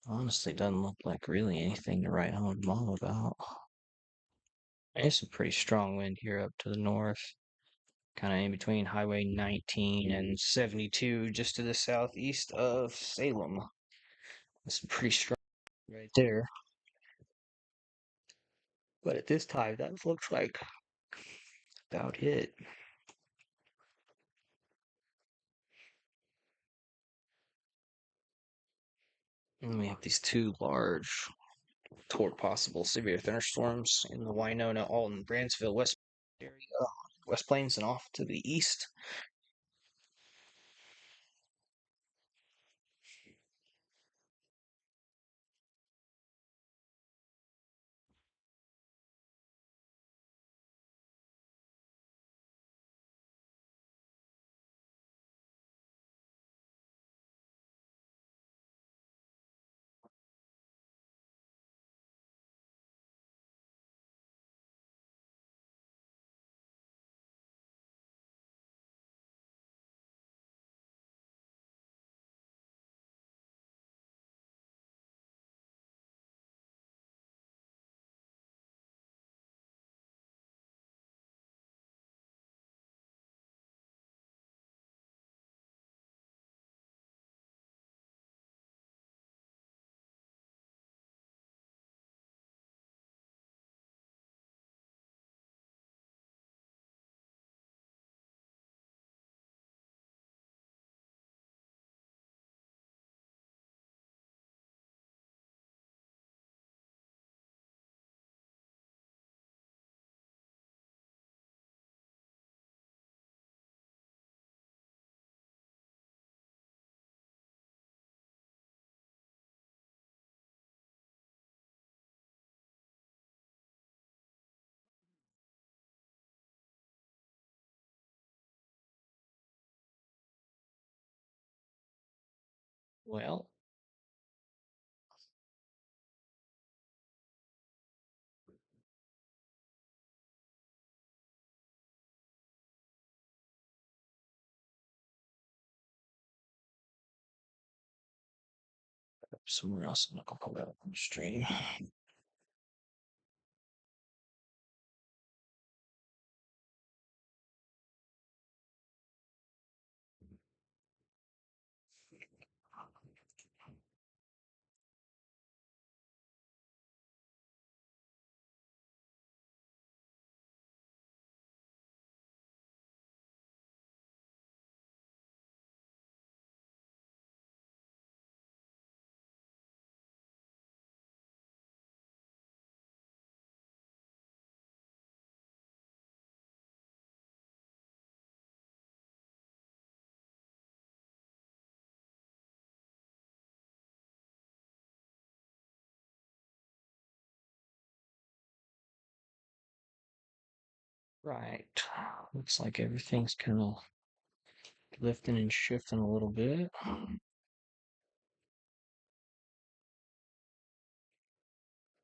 Honestly, doesn't look like really anything to write home to mom about. There's some pretty strong wind here up to the north, kind of in between Highway 19 and 72, just to the southeast of Salem. It's pretty strong right there. But at this time, that looks like about it. And we have these two large, possible severe thunderstorms in the Winona, Alton, Brandsville, West area, West Plains, and off to the east. Well, somewhere else I'm not gonna pull that up on the stream. Right. Looks like everything's kind of lifting and shifting a little bit.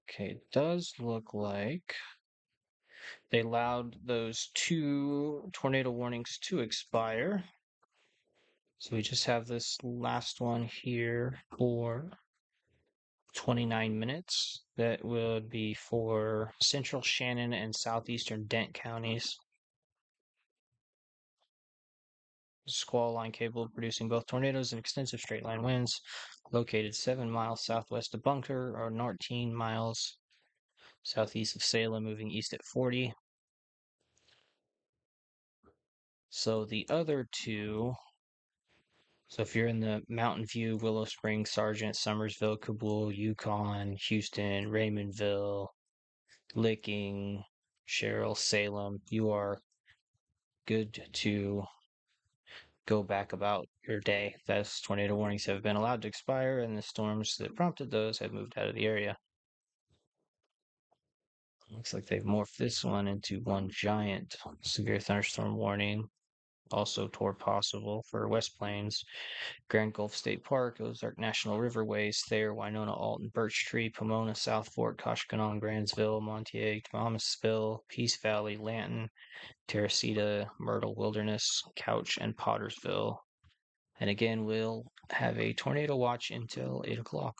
Okay, it does look like they allowed those 2 tornado warnings to expire. So we just have this last one here for 29 minutes. That would be for central Shannon and southeastern Dent counties. Squall line capable of producing both tornadoes and extensive straight line winds, located 7 miles southwest of Bunker or 19 miles southeast of Salem, moving east at 40. So the other two, so if you're in the Mountain View, Willow Springs, Sargent, Summersville, Kabul, Yukon, Houston, Raymondville, Licking, Sherrill, Salem, you are good to go back about your day. Those tornado warnings have been allowed to expire, and the storms that prompted those have moved out of the area. Looks like they've morphed this one into one giant severe thunderstorm warning. Also, toward possible for West Plains, Grand Gulf State Park, Ozark National Riverways, Thayer, Winona, Alton, Birch Tree, Pomona, South Fork, Koshkonong, Grandsville, Montague, Thomasville, Peace Valley, Lanton, Teresita, Myrtle Wilderness, Couch, and Pottersville. And again, we'll have a tornado watch until 8 o'clock.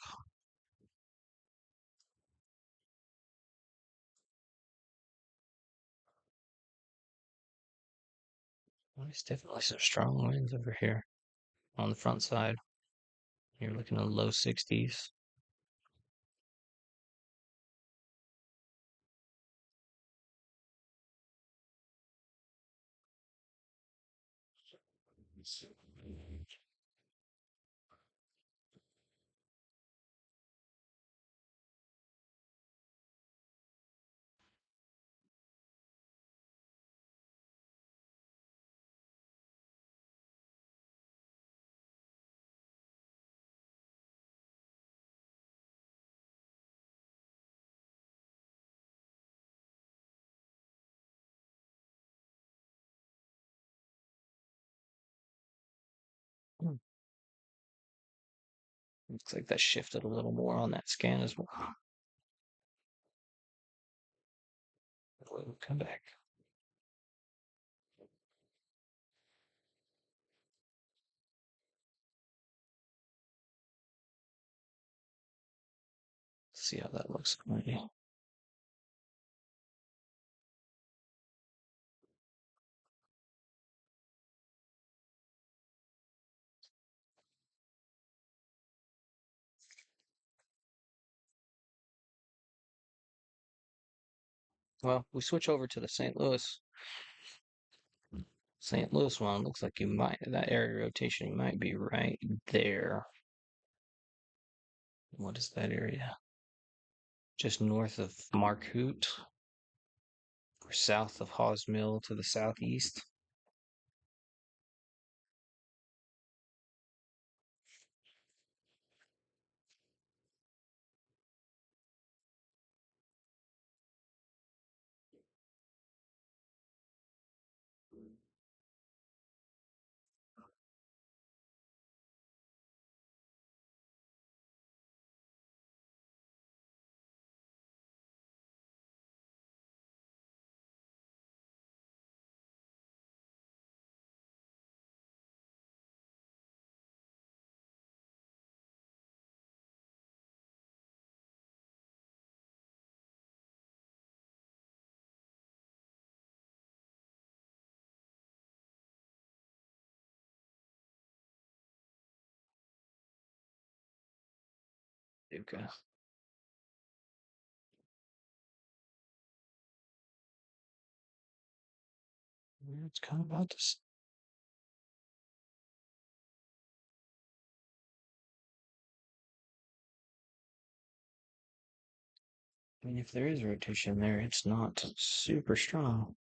There's definitely some strong winds over here on the front side. You're looking at low 60s. Looks like that shifted a little more on that scan as well. We'll come back. See how that looks. Maybe. Well, we switch over to the St. Louis. St. Louis one looks like you might, that area rotation might be right there. What is that area? Just north of Marcoot or south of Hawes Mill to the southeast. Okay. It's kind of about this. I mean, if there is rotation there, it's not super strong.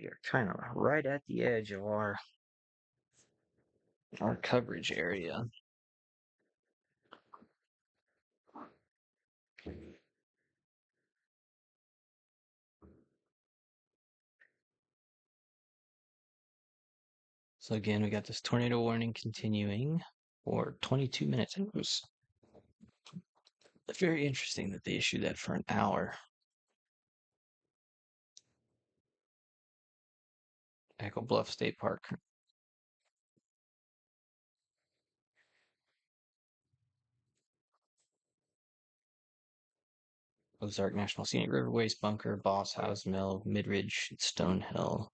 We are kind of right at the edge of our coverage area. So again, we got this tornado warning continuing for 22 minutes. It was very interesting that they issued that for an hour. Echo Bluff State Park. Ozark National Scenic Riverways, Bunker, Boss House Mill, Midridge, Stonehill.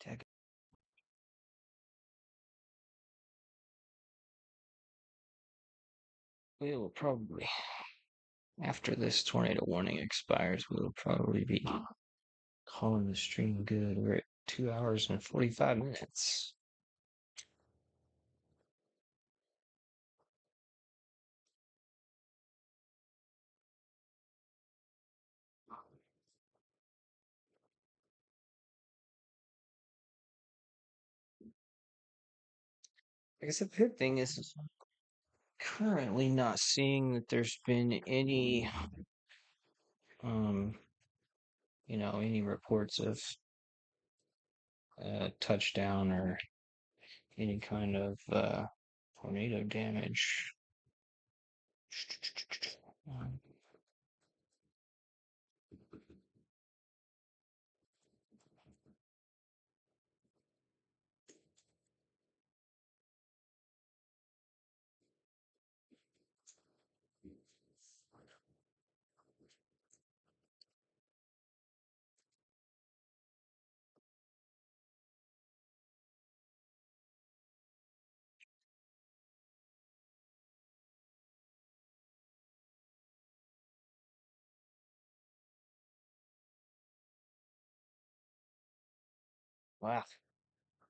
Tag. We will probably, after this tornado warning expires, we will probably be calling the stream good. We're at 2 hours and 45 minutes. I guess the good thing is currently not seeing that there's been any, um, any reports of touchdown or any kind of tornado damage. Um, Wow.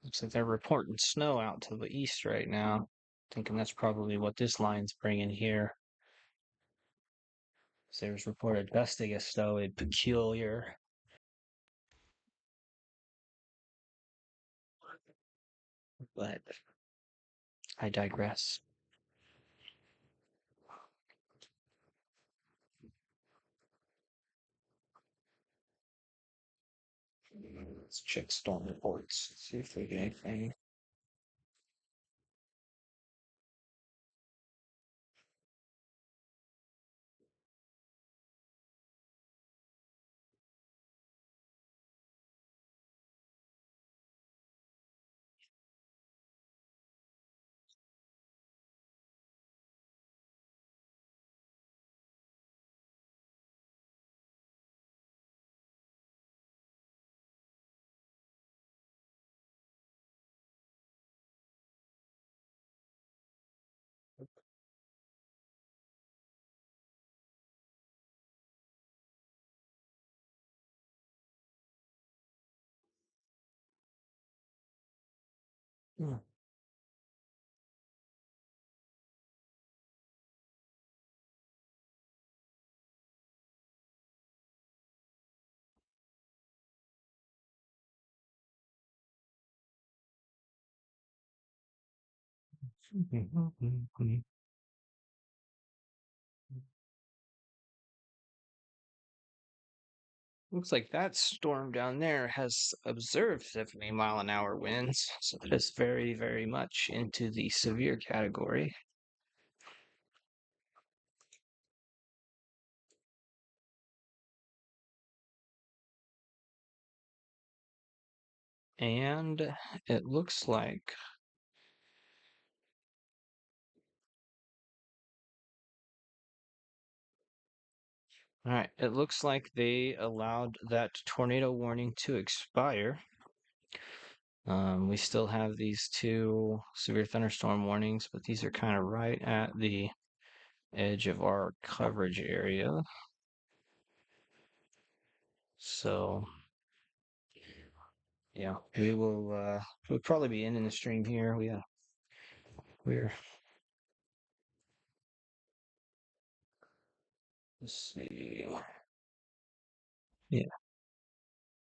Looks like they're reporting snow out to the east right now. Thinking that's probably what this line's bringing here. There's reported gusting of snow in Peculiar. But I digress. Let's check storm reports. See if we get anything. Hmm. Looks like that storm down there has observed 70-mile-an-hour winds, so that is very, very much into the severe category. And it looks like all right, it looks like they allowed that tornado warning to expire. We still have these two severe thunderstorm warnings, but these are kind of right at the edge of our coverage area. So, yeah, we'll probably be ending the stream here. We're let's see. Yeah,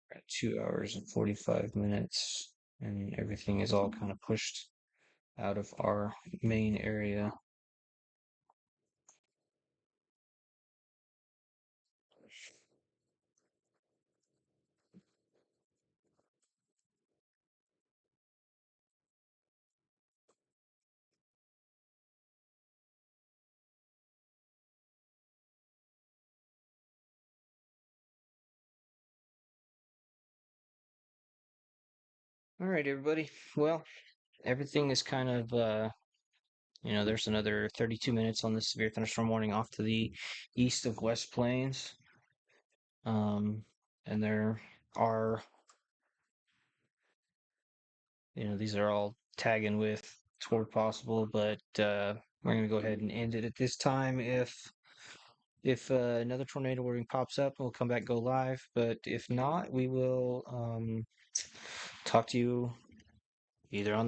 we're at 2 hours and 45 minutes, and everything is all kind of pushed out of our main area. All right, everybody. Well, everything is kind of there's another 32 minutes on this severe thunderstorm warning off to the east of West Plains. And there are, these are all tagging with toward possible, but we're going to go ahead and end it at this time. If another tornado warning pops up, we'll come back, go live. But if not, we will talk to you either on the